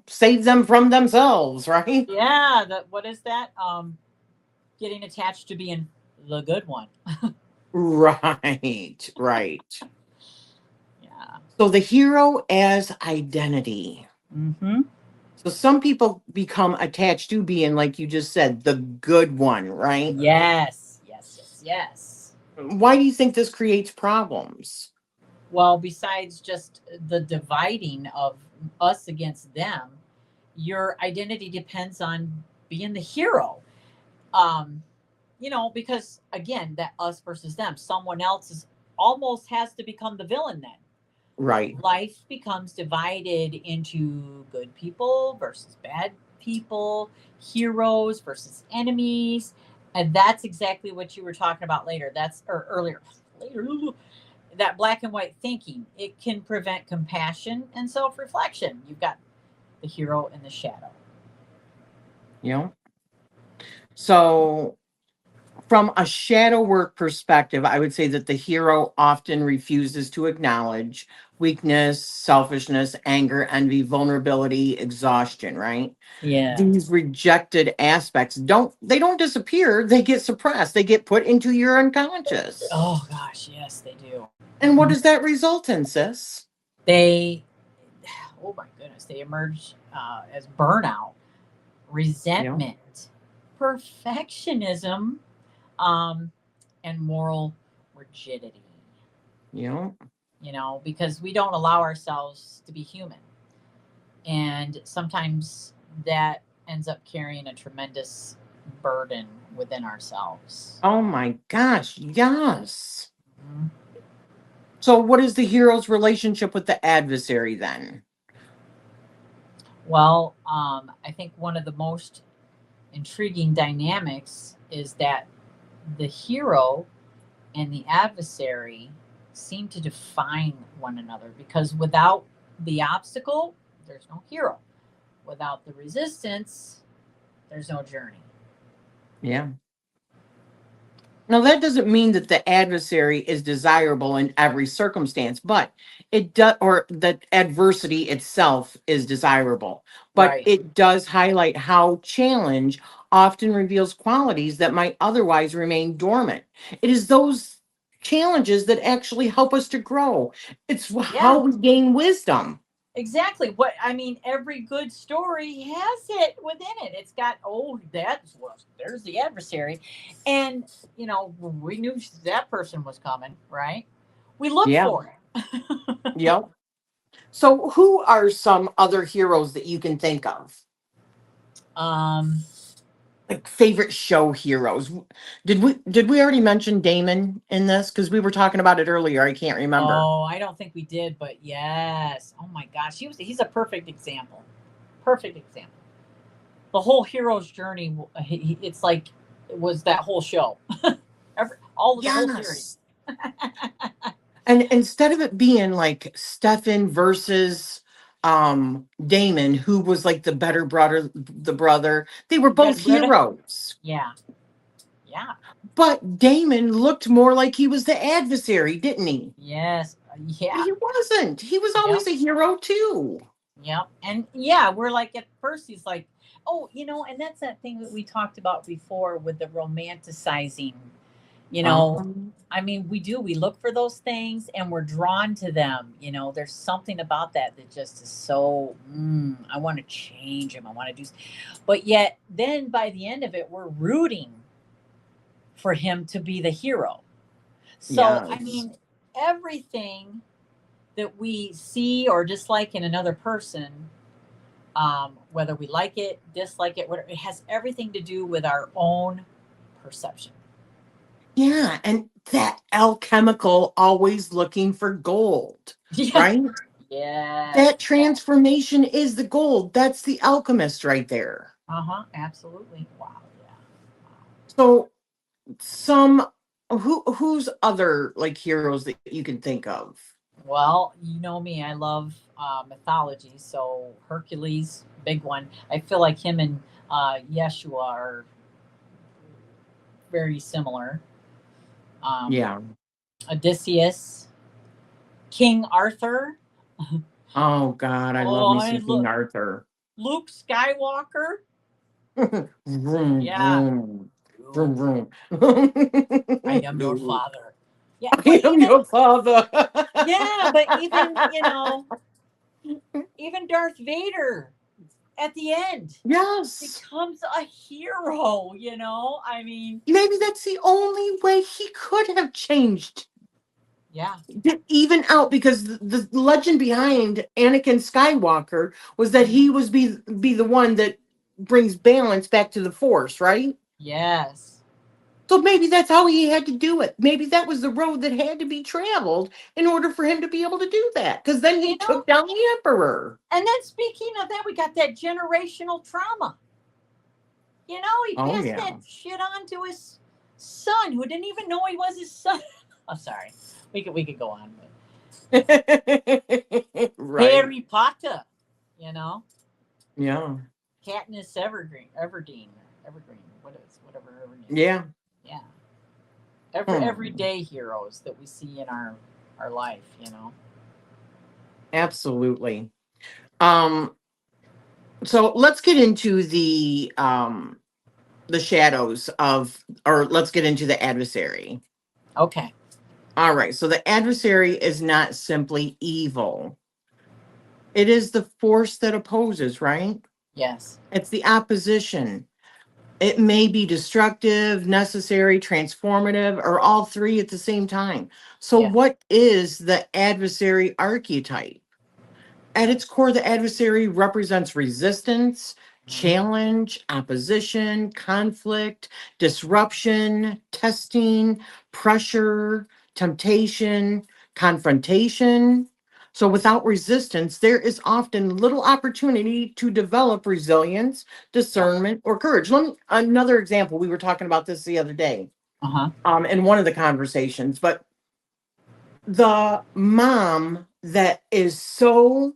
save them from themselves, right? Yeah. What is that? Getting attached to being the good one. Right, right. Yeah. So the hero as identity. Mm-hmm. So some people become attached to being, like you just said, the good one, right? Yes. Yes. Yes. Yes. Why do you think this creates problems? Well, besides just the dividing of us against them, your identity depends on being the hero. Um, because again, that us versus them, someone else is almost has to become the villain then. Right. Life becomes divided into good people versus bad people, heroes versus enemies. And that's exactly what you were talking about later. That's or earlier. Later. That black and white thinking. It can prevent compassion and self-reflection. You've got the hero and the shadow. You know? So from a shadow work perspective, I would say that the hero often refuses to acknowledge weakness, selfishness, anger, envy, vulnerability, exhaustion, right? Yeah. These rejected aspects don't disappear, they get suppressed, they get put into your unconscious. Oh gosh, yes, they do. And what does that result in, sis? They, oh my goodness, they emerge as burnout, You know? resentment, perfectionism, um, and moral rigidity. You know? Because we don't allow ourselves to be human. And sometimes that ends up carrying a tremendous burden within ourselves. Oh my gosh, yes. Mhm. So what is the hero's relationship with the adversary then? Well, I think one of the most intriguing dynamics is that the hero and the adversary seem to define one another because without the obstacle, there's no hero. Without the resistance, there's no journey. Yeah. Now, that doesn't mean that the adversary is desirable in every circumstance, but it does, or that adversity itself is desirable, but Right. it does highlight how challenge often reveals qualities that might otherwise remain dormant. It is those challenges that actually help us to grow. It's how Yeah, we gain wisdom. exactly. What I mean, every good story has it within it. It's got, oh, that's well, there's the adversary. And, we knew that person was coming, right? We look Yeah. for it. Yep. So, who are some other heroes that you can think of? um, Like favorite show heroes. Did we already mention Damon in this? Because we were talking about it earlier. I can't remember. oh, I don't think we did, but yes. Oh my gosh, he's a perfect example. Perfect example. The whole hero's journey. It's like it was that whole show. All of the whole series. Yes. And instead of it being like Stefan versus Damon, who was like the better brother, they were both Better Britta. heroes. Yeah, yeah, But Damon looked more like he was the adversary, didn't he? yes, yeah, He wasn't. He was yep, always a hero too. yep. And yeah, we're like at first he's like, oh, and that's that thing that we talked about before with the romanticizing. You know, Um, I mean, we look for those things and we're drawn to them. There's something about that just is so. I want to change him. I want to do, but yet then by the end of it, we're rooting for him to be the hero. So I yes. mean, everything that we see or dislike in another person, whether we like it, dislike it, whatever, it has everything to do with our own perception. Yeah, and that alchemical always looking for gold, Yeah. right? That Yes. transformation is the gold. That's the alchemist right there. Uh huh. Absolutely. Wow. Yeah. So some who's other like heroes that you can think of? Well, you know me. I love mythology. So Hercules, big one. I feel like him and Yeshua are very similar. Um, Yeah. Odysseus, King Arthur. Oh God, I love Oh, me I some King look, Arthur. Luke Skywalker. Vroom, Yeah. vroom, Ooh, vroom, I am your vroom. father. Yeah, but I am even your father. yeah, but even Darth Vader at the end Yes. becomes a hero. I mean, Maybe that's the only way he could have changed yeah, even out, because the legend behind Anakin Skywalker was that mhm, he was be the one that brings balance back to the Force, right? yes, So maybe that's how he had to do it. Maybe that was the road that had to be traveled in order for him to be able to do that. Because then You he know, took down the emperor. and then speaking of that, we got that generational trauma. He Oh, passed yeah. that shit on to his son, who didn't even know he was his son. I'm sorry. We could go on with Right. Harry Potter. You know, Yeah. Katniss Evergreen. Whatever her name is. Yeah. Yeah, everyday heroes that we see in our life. Absolutely. Um, so let's get into the shadows of, or let's get into the adversary. Okay. All right. So the adversary is not simply evil. It is the force that opposes, right? Yes. It's the opposition. It may be destructive, necessary, transformative, or all three at the same time. So, Yeah. what is the adversary archetype? At its core, the adversary represents resistance, Mhm. challenge, opposition, conflict, disruption, testing, pressure, temptation, confrontation. So, without resistance, there is often little opportunity to develop resilience, Yep. discernment, or courage. Let me, another example. We were talking about this the other day, Uh huh. in one of the conversations, but the mom that is so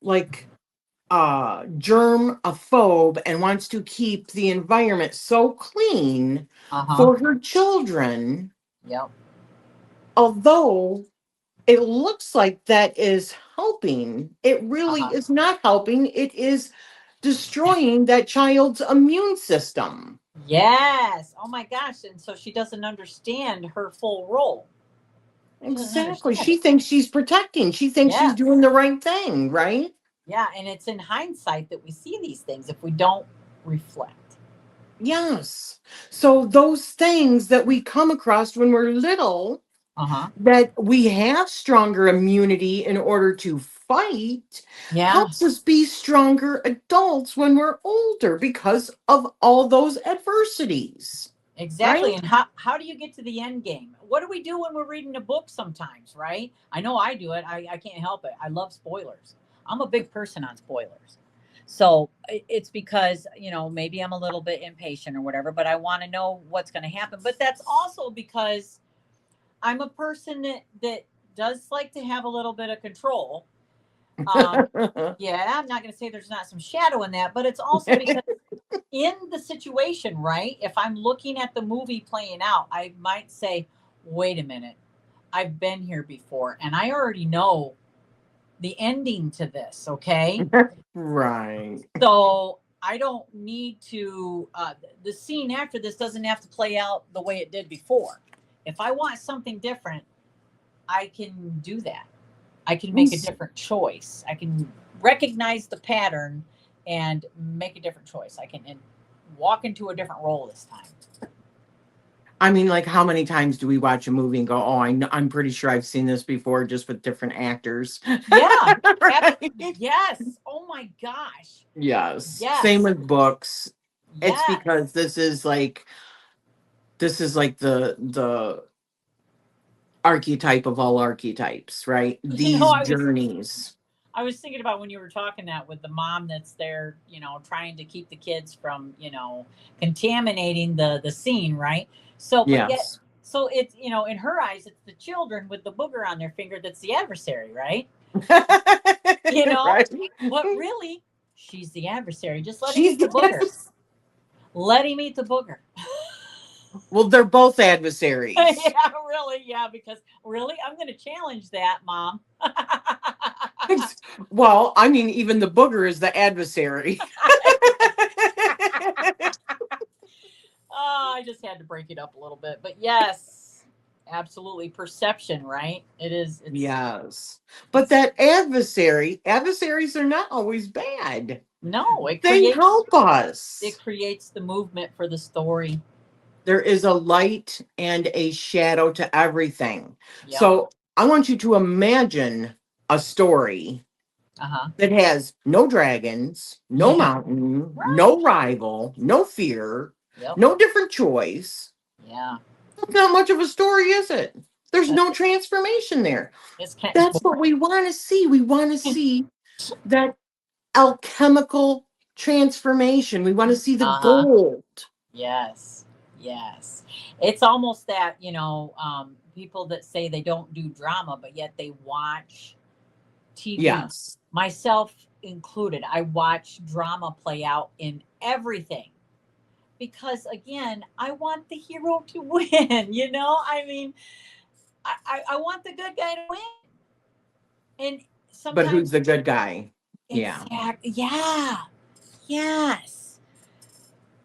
like germaphobe and wants to keep the environment so clean Uh huh. for her children, Yep. although it looks like that is helping, it Uh really huh. is not helping. It is destroying that child's immune system. Yes. Oh my gosh. And so she doesn't understand her full role. She doesn't Exactly. understand She it. thinks she's protecting. She thinks she's Yes. doing the right thing, right? Yeah. And it's in hindsight that we see these things if we don't reflect. Yes. So those things that we come across when we're little, Uh huh. that we have stronger immunity in order to fight, Yeah. helps us be stronger adults when we're older because of all those adversities, right? Exactly. And how do you get to the end game? What do we do when we're reading a book sometimes, right? I know I do it. I can't help it. I love spoilers. I'm a big person on spoilers. So it's because, maybe I'm a little bit impatient or whatever, but I want to know what's going to happen. But that's also because I'm a person that does like to have a little bit of control. Um, yeah, I'm not going to say there's not some shadow in that, but it's also because in the situation, right? If I'm looking at the movie playing out, I might say, wait a minute, I've been here before and I already know the ending to this, okay? Right. So I don't need to, the scene after this doesn't have to play out the way it did before. If I want something different, I can do that. I can make a different choice. I can recognize the pattern and make a different choice. I can walk into a different role this time. I mean, like, how many times do we watch a movie and go, "Oh, I'm pretty sure I've seen this before, just with different actors." Yeah. Right? Yes. Oh my gosh. Yes. Same Yes. with books. It's Yes. because this is like the archetype of all archetypes, right? You know, These I was journeys. I was thinking about when you were talking that with the mom that's there, trying to keep the kids from, contaminating the scene, right? So, but yet, Yes. so it's, in her eyes, it's the children with the booger on their finger that's the adversary, right? You know, Right? but really, she's the adversary. Just let him She's eat the booger. yes. Let him eat the booger. Well, they're both adversaries. Yeah, really, yeah, because really, I'm going to challenge that, mom. Well, I mean, even the booger is the adversary. Oh, I just had to break it up a little bit. But yes, absolutely. Perception, right? It is. Yes. But It's that adversaries are not always bad. no, They help it us. creates the movement for the story. There is a light and a shadow to everything. Yep. So I want you to imagine a story Uh-huh. that has no dragons, no Yeah. mountain, Right. no rival, no fear, Yep. no different choice. Yeah. That's not much of a story, is it? There's That's, no transformation there. it's kind it's That's what boring. we want to see. We want to see that alchemical transformation. We want to see the Uh-huh. gold. Yes. Yes. It's almost that, people that say they don't do drama, but yet they watch TV, Yes. myself included. I watch drama play out in everything because, again, I want the hero to win. I mean, I want the good guy to win. And But sometimes, who's the good guy? Yeah. exactly, yeah, yes,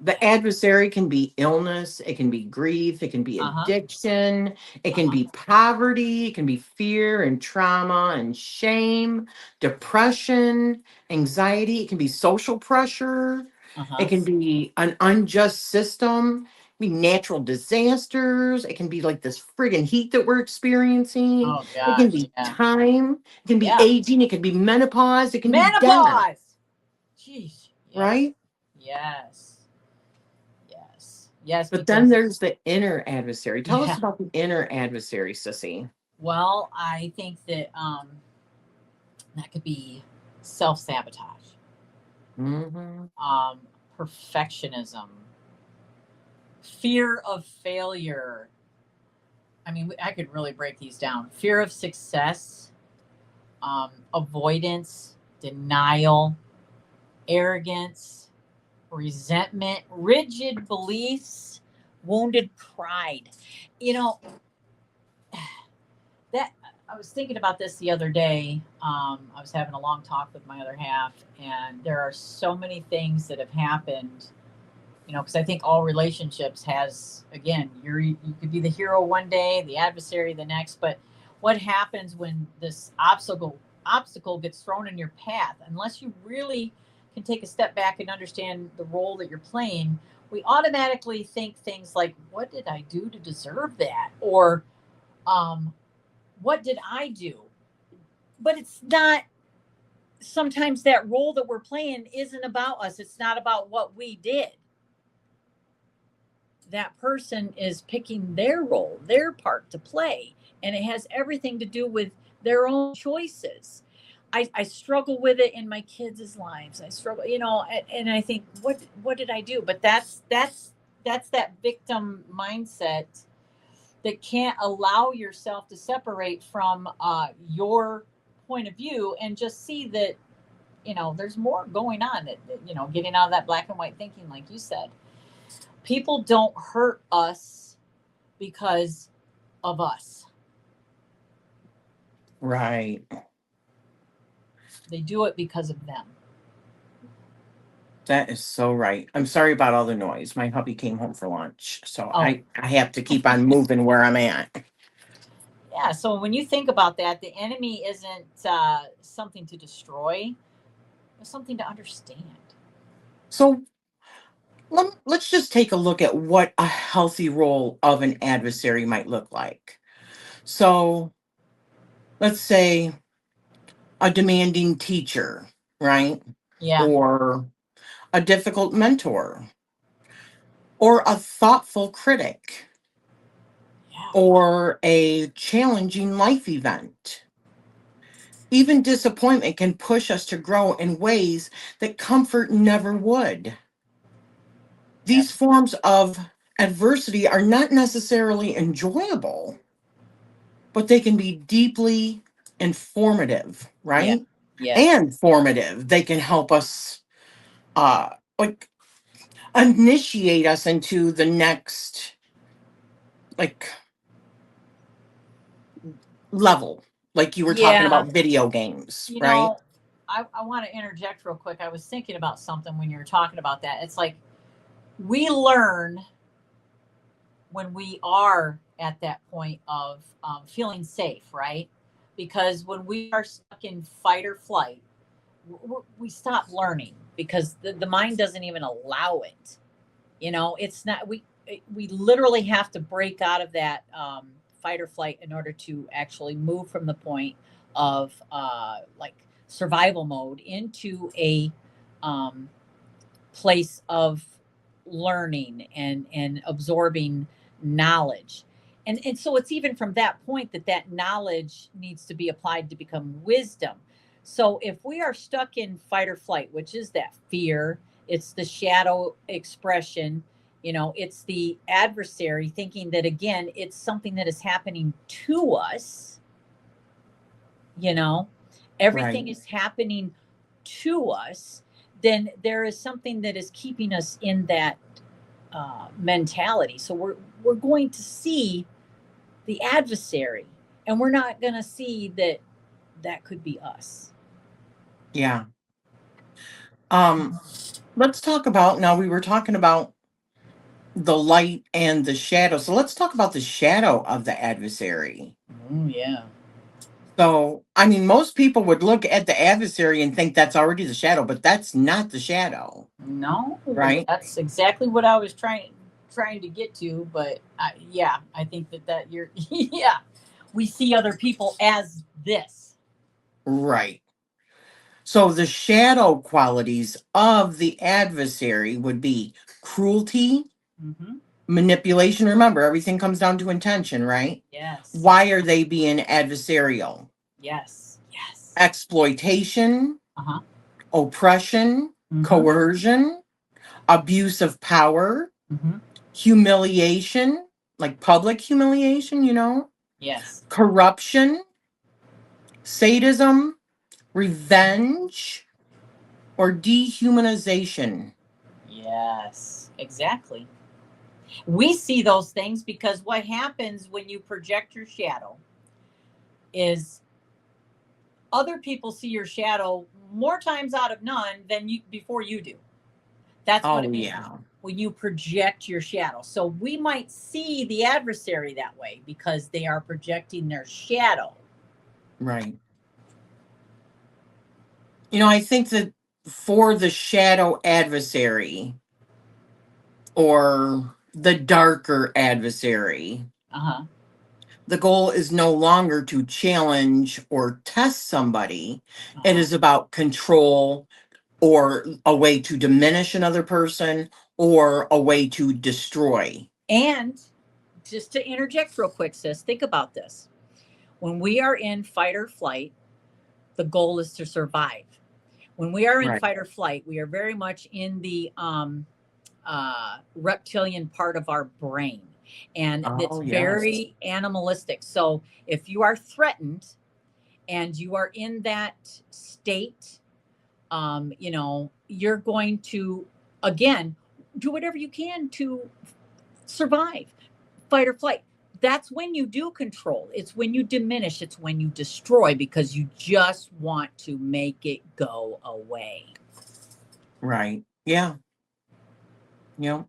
The adversary can be illness, it can be grief, it can be uh huh, addiction, it can uh be poverty, it can be fear and trauma and shame, depression, anxiety, it can be social pressure, it huh. can be an unjust system, it can be natural disasters, it can be like this friggin' heat that we're experiencing, Oh it can gosh, be yeah, time, it can be yeah. aging, it can be menopause, it can be death, Menopause. Jeez. Yes. right? Yes. Yes. Yes. But then Because there's the inner adversary. Tell us yeah. about the inner adversary, Sissy. Well, I think that that could be self sabotage, Hmm. um, perfectionism, fear of failure. I mean, I could really break these down. Fear of success, avoidance, denial, arrogance, resentment, rigid beliefs, wounded pride. You know, that I was thinking about this the other day. I was having a long talk with my other half, and there are so many things that have happened. Because I think all relationships has, again, you could be the hero one day, the adversary the next, but what happens when this obstacle gets thrown in your path? Unless you really can take a step back and understand the role that you're playing, we automatically think things like, "What did I do to deserve that?" Or um, "What did I do?" But it's not. Sometimes that role that we're playing isn't about us. It's not about what we did. That person is picking their role, their part to play, and it has everything to do with their own choices. I struggle with it in my kids' lives. I struggle, and I think, what did I do? But that's that victim mindset that can't allow yourself to separate from your point of view and just see that there's more going on. That getting out of that black and white thinking, like you said. People don't hurt us because of us. Right. They do it because of them. That is so right. I'm sorry about all the noise. My hubby came home for lunch. So Oh, I have to keep on moving where I'm at. yeah. So when you think about that, the enemy isn't something to destroy, it's something to understand. So let's just take a look at what a healthy role of an adversary might look like. So let's say a demanding teacher, right? Yeah. Or a difficult mentor, or a thoughtful critic, Yeah. or a challenging life event. Even disappointment can push us to grow in ways that comfort never would. Yeah. These forms of adversity are not necessarily enjoyable, but they can be deeply informative, Yeah. right? Yes. And formative. They can help us uh like initiate us into the next like level. Like you were talking Yeah. about video games, You right? know, I want to interject real quick. I was thinking about something when you were talking about that. It's like we learn when we are at that point of feeling safe, right? Because when we are stuck in fight or flight, we stop learning because the mind doesn't even allow it. It's not, we literally have to break out of that fight or flight in order to actually move from the point of like survival mode into a place of learning and absorbing knowledge. And so it's even from that point that that knowledge needs to be applied to become wisdom. So if we are stuck in fight or flight, which is that fear, it's the shadow expression, it's the adversary thinking that, again, it's something that is happening to us, everything Right. is happening to us, then there is something that is keeping us in that mentality. So we're going to see the adversary, and we're not going to see that that could be us. Yeah. Let's talk about, now we were talking about the light and the shadow. So let's talk about the shadow of the adversary. Oh, yeah. So, I mean, most people would look at the adversary and think that's already the shadow, but that's not the shadow, No, right? that's exactly what I was trying to get to. But yeah, I think that you're yeah, we see other people as this. Right. So the shadow qualities of the adversary would be cruelty, Mm-hmm. manipulation. Remember, everything comes down to intention, right? Yes. Why are they being adversarial? Yes. Yes. Exploitation, Uh-huh. oppression, Mm-hmm. coercion, abuse of power, Mm-hmm. humiliation, like public humiliation, Yes. corruption, sadism, revenge, or dehumanization. Yes. Exactly. We see those things because what happens when you project your shadow is other people see your shadow more times out of none than you before you do. That's what it Oh, means yeah. when you project your shadow. So we might see the adversary that way because they are projecting their shadow. Right. I think that for the shadow adversary or the darker adversary, Uh-huh. the goal is no longer to challenge or test somebody. It Uh-huh. is about control or a way to diminish another person or a way to destroy. And just to interject real quick, sis, think about this. When we are in fight or flight, the goal is to survive. When we are in Right. fight or flight, we are very much in the reptilian part of our brain. And it's Oh, yes. very animalistic. So if you are threatened and you are in that state, you're going to, again, do whatever you can to survive, fight or flight. That's when you do control. It's when you diminish. It's when you destroy because you just want to make it go away. Right. Yeah. Yeah.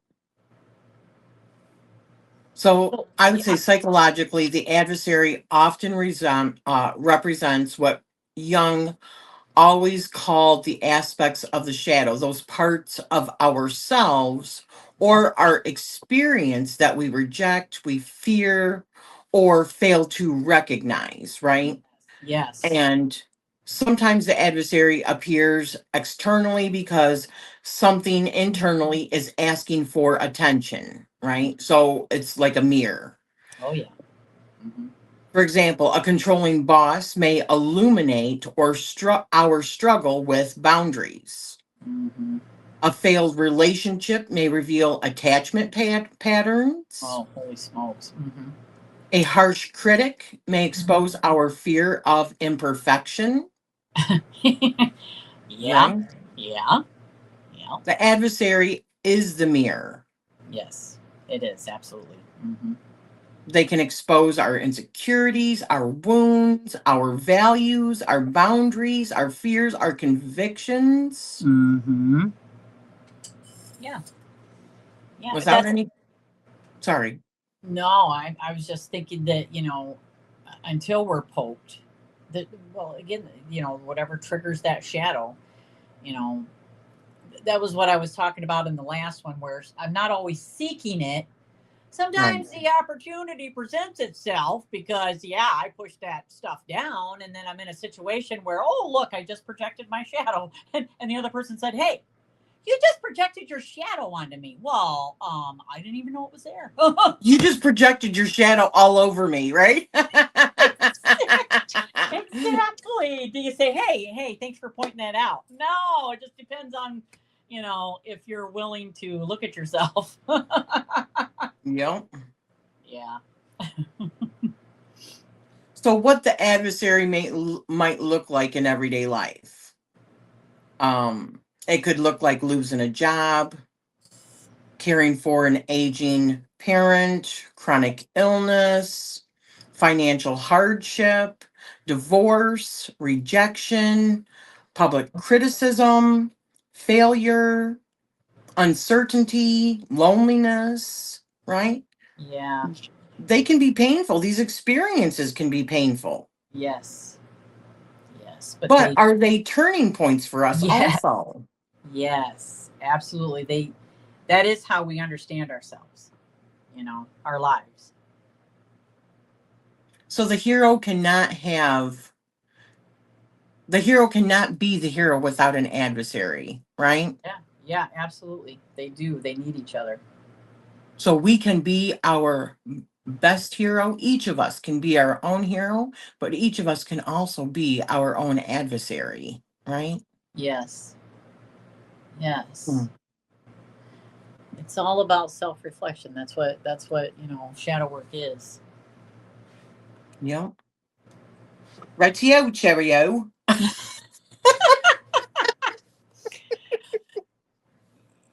So So, I would say yeah. psychologically, the adversary often represents what Jung always called the aspects of the shadow, those parts of ourselves or our experience that we reject, we fear, or fail to recognize, right? Yes. And sometimes the adversary appears externally because something internally is asking for attention, right? So it's like a mirror. Oh, yeah. Mm-hmm. For example, a controlling boss may illuminate or our struggle with boundaries. Mm-hmm. A failed relationship may reveal attachment patterns. Oh, holy smokes. Mm-hmm. A harsh critic may Mm-hmm. expose our fear of imperfection, Yeah. right? Yeah. Yeah. The adversary is the mirror. Yes, it is. Absolutely. Mm-hmm. They can expose our insecurities, our wounds, our values, our boundaries, our fears, our convictions Mm-hmm. Yeah. Yeah. without That's any. Sorry. no, I was just thinking that, until we're poked, that, well, again, whatever triggers that shadow, you know, that was what I was talking about in the last one, where I'm not always seeking it. Right. Sometimes the opportunity presents itself because, yeah, I pushed that stuff down. And then I'm in a situation where, oh, look, I just projected my shadow. And the other person said, hey, You just projected your shadow onto me. Well, I didn't even know it was there. You just projected your shadow all over me, right? Exactly. Do you say, hey, thanks for pointing that out? No, it just depends on, if you're willing to look at yourself. Yep. Yeah. So what the adversary might look like in everyday life. It could look like losing a job, caring for an aging parent, chronic illness, financial hardship, divorce, rejection, public criticism, failure, uncertainty, loneliness, right? Yeah. They can be painful. These experiences can be painful. Yes. Yes. But But are they turning points for us yeah. also? Yes, absolutely. That is how we understand ourselves, our lives. So the hero cannot be the hero without an adversary, right? Yeah. Yeah, absolutely. They do. They need each other. So we can be our best hero. Each of us can be our own hero, but each of us can also be our own adversary, right? Yes. Hmm. Yes. It's all about self-reflection. That's what, shadow work is. Yeah. Rightio, Cheerio.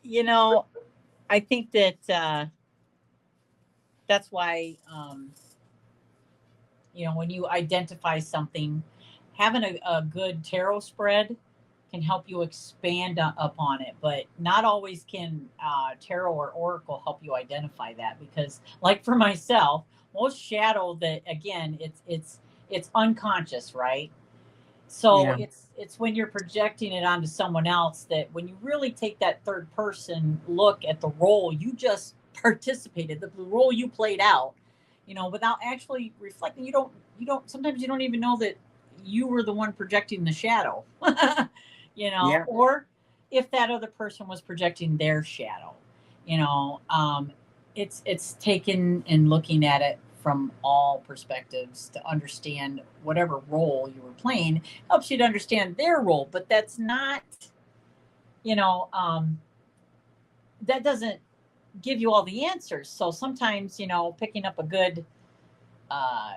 You know, I think that that's why when you identify something, having a good tarot spread can help you expand upon it, but not always can tarot or oracle help you identify that, because like for myself, most shadow, that again, it's unconscious, right? So Yeah. it's when you're projecting it onto someone else, that when you really take that third person look at the role you just participated, the role you played out, without actually reflecting, you don't sometimes you don't even know that you were the one projecting the shadow. Yeah. Or if that other person was projecting their shadow, you know it's taken and looking at it from all perspectives to understand whatever role you were playing, helps you to understand their role. But that's not, you know that doesn't give you all the answers. So sometimes, picking up a good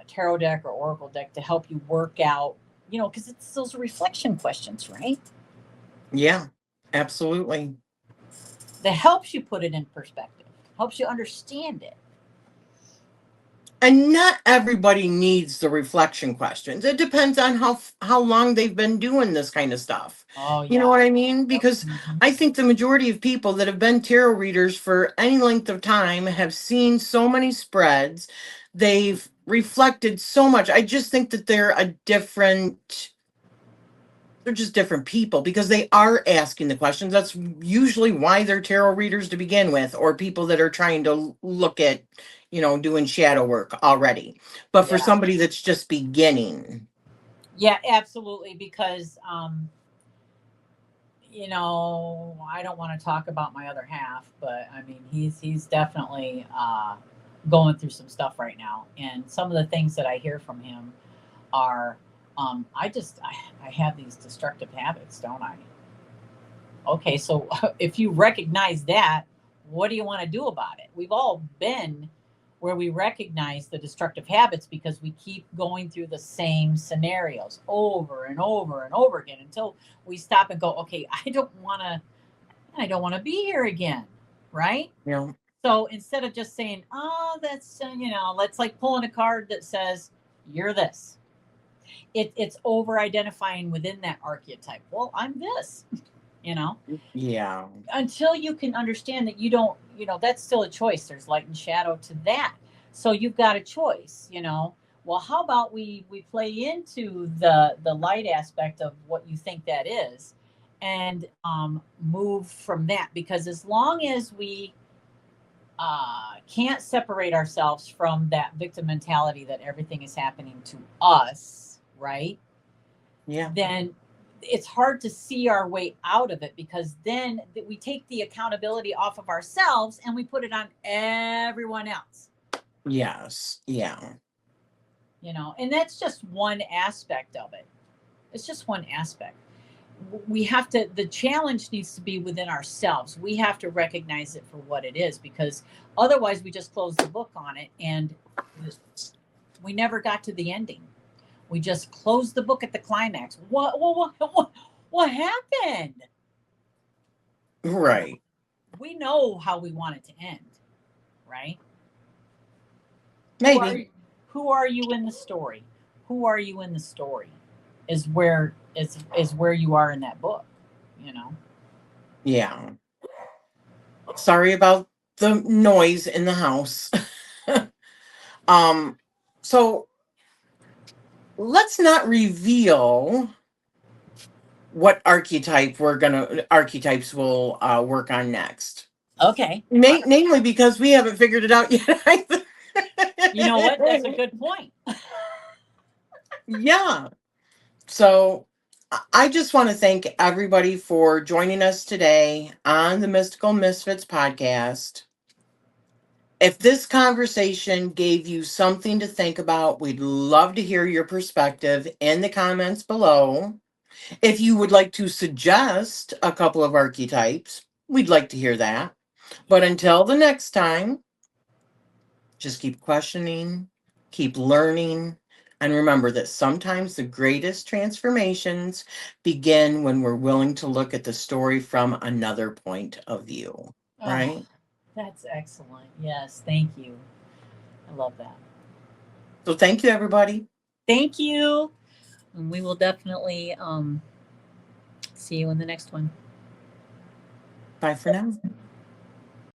tarot deck or oracle deck to help you work out, because it's those reflection questions, right? Yeah. Absolutely. That helps you put it in perspective, helps you understand it. And not everybody needs the reflection questions. It depends on how long they've been doing this kind of stuff. Oh You know yeah. what I mean? Yep. Because Mm-hmm. I think the majority of people that have been tarot readers for any length of time have seen so many spreads. They've reflected so much. I just think that they're just different people because they are asking the questions. That's usually why they're tarot readers to begin with, or people that are trying to look at, doing shadow work already. But for Yeah. somebody that's just beginning, Yeah, absolutely. Because I don't want to talk about my other half, but I mean, he's definitely going through some stuff right now, and some of the things that I hear from him are, I have these destructive habits, don't I? Okay, so if you recognize that, what do you want to do about it? We've all been where we recognize the destructive habits because we keep going through the same scenarios over and over and over again until we stop and go, okay, I don't want to be here again, right? you know, So instead of just saying, oh, that's let's like pulling a card that says you're this. It's over identifying within that archetype. Well, I'm this, you know yeah, until you can understand that you don't, that's still a choice. There's light and shadow to that. So you've got a choice, well, how about we play into the light aspect of what you think that is, and move from that, because as long as we can't separate ourselves from that victim mentality that everything is happening to us, right? yeah, Then it's hard to see our way out of it, because then we take the accountability off of ourselves and we put it on everyone else. Yes. Yeah. And that's just one aspect of it. It's just one aspect. We have to, the challenge needs to be within ourselves. We have to recognize it for what it is, because otherwise we just close the book on it and we never got to the ending. We just closed the book at the climax. What happened? Right. We know how we want it to end, right? Maybe. Who are you in the story? Who are you in the story? Is where you are in that book, Yeah. Sorry about the noise in the house. So let's not reveal what archetypes will work on next. Okay. Namely because we haven't figured it out yet either. You know what? That's a good point. Yeah. So I just want to thank everybody for joining us today on the Mystical Misfits podcast. If this conversation gave you something to think about, we'd love to hear your perspective in the comments below. If you would like to suggest a couple of archetypes, we'd like to hear that. But until the next time, just keep questioning, keep learning, and remember that sometimes the greatest transformations begin when we're willing to look at the story from another point of view. Right? Oh, that's excellent. Yes, thank you. I love that. So thank you, everybody. Thank you. And we will definitely see you in the next one. Bye for now.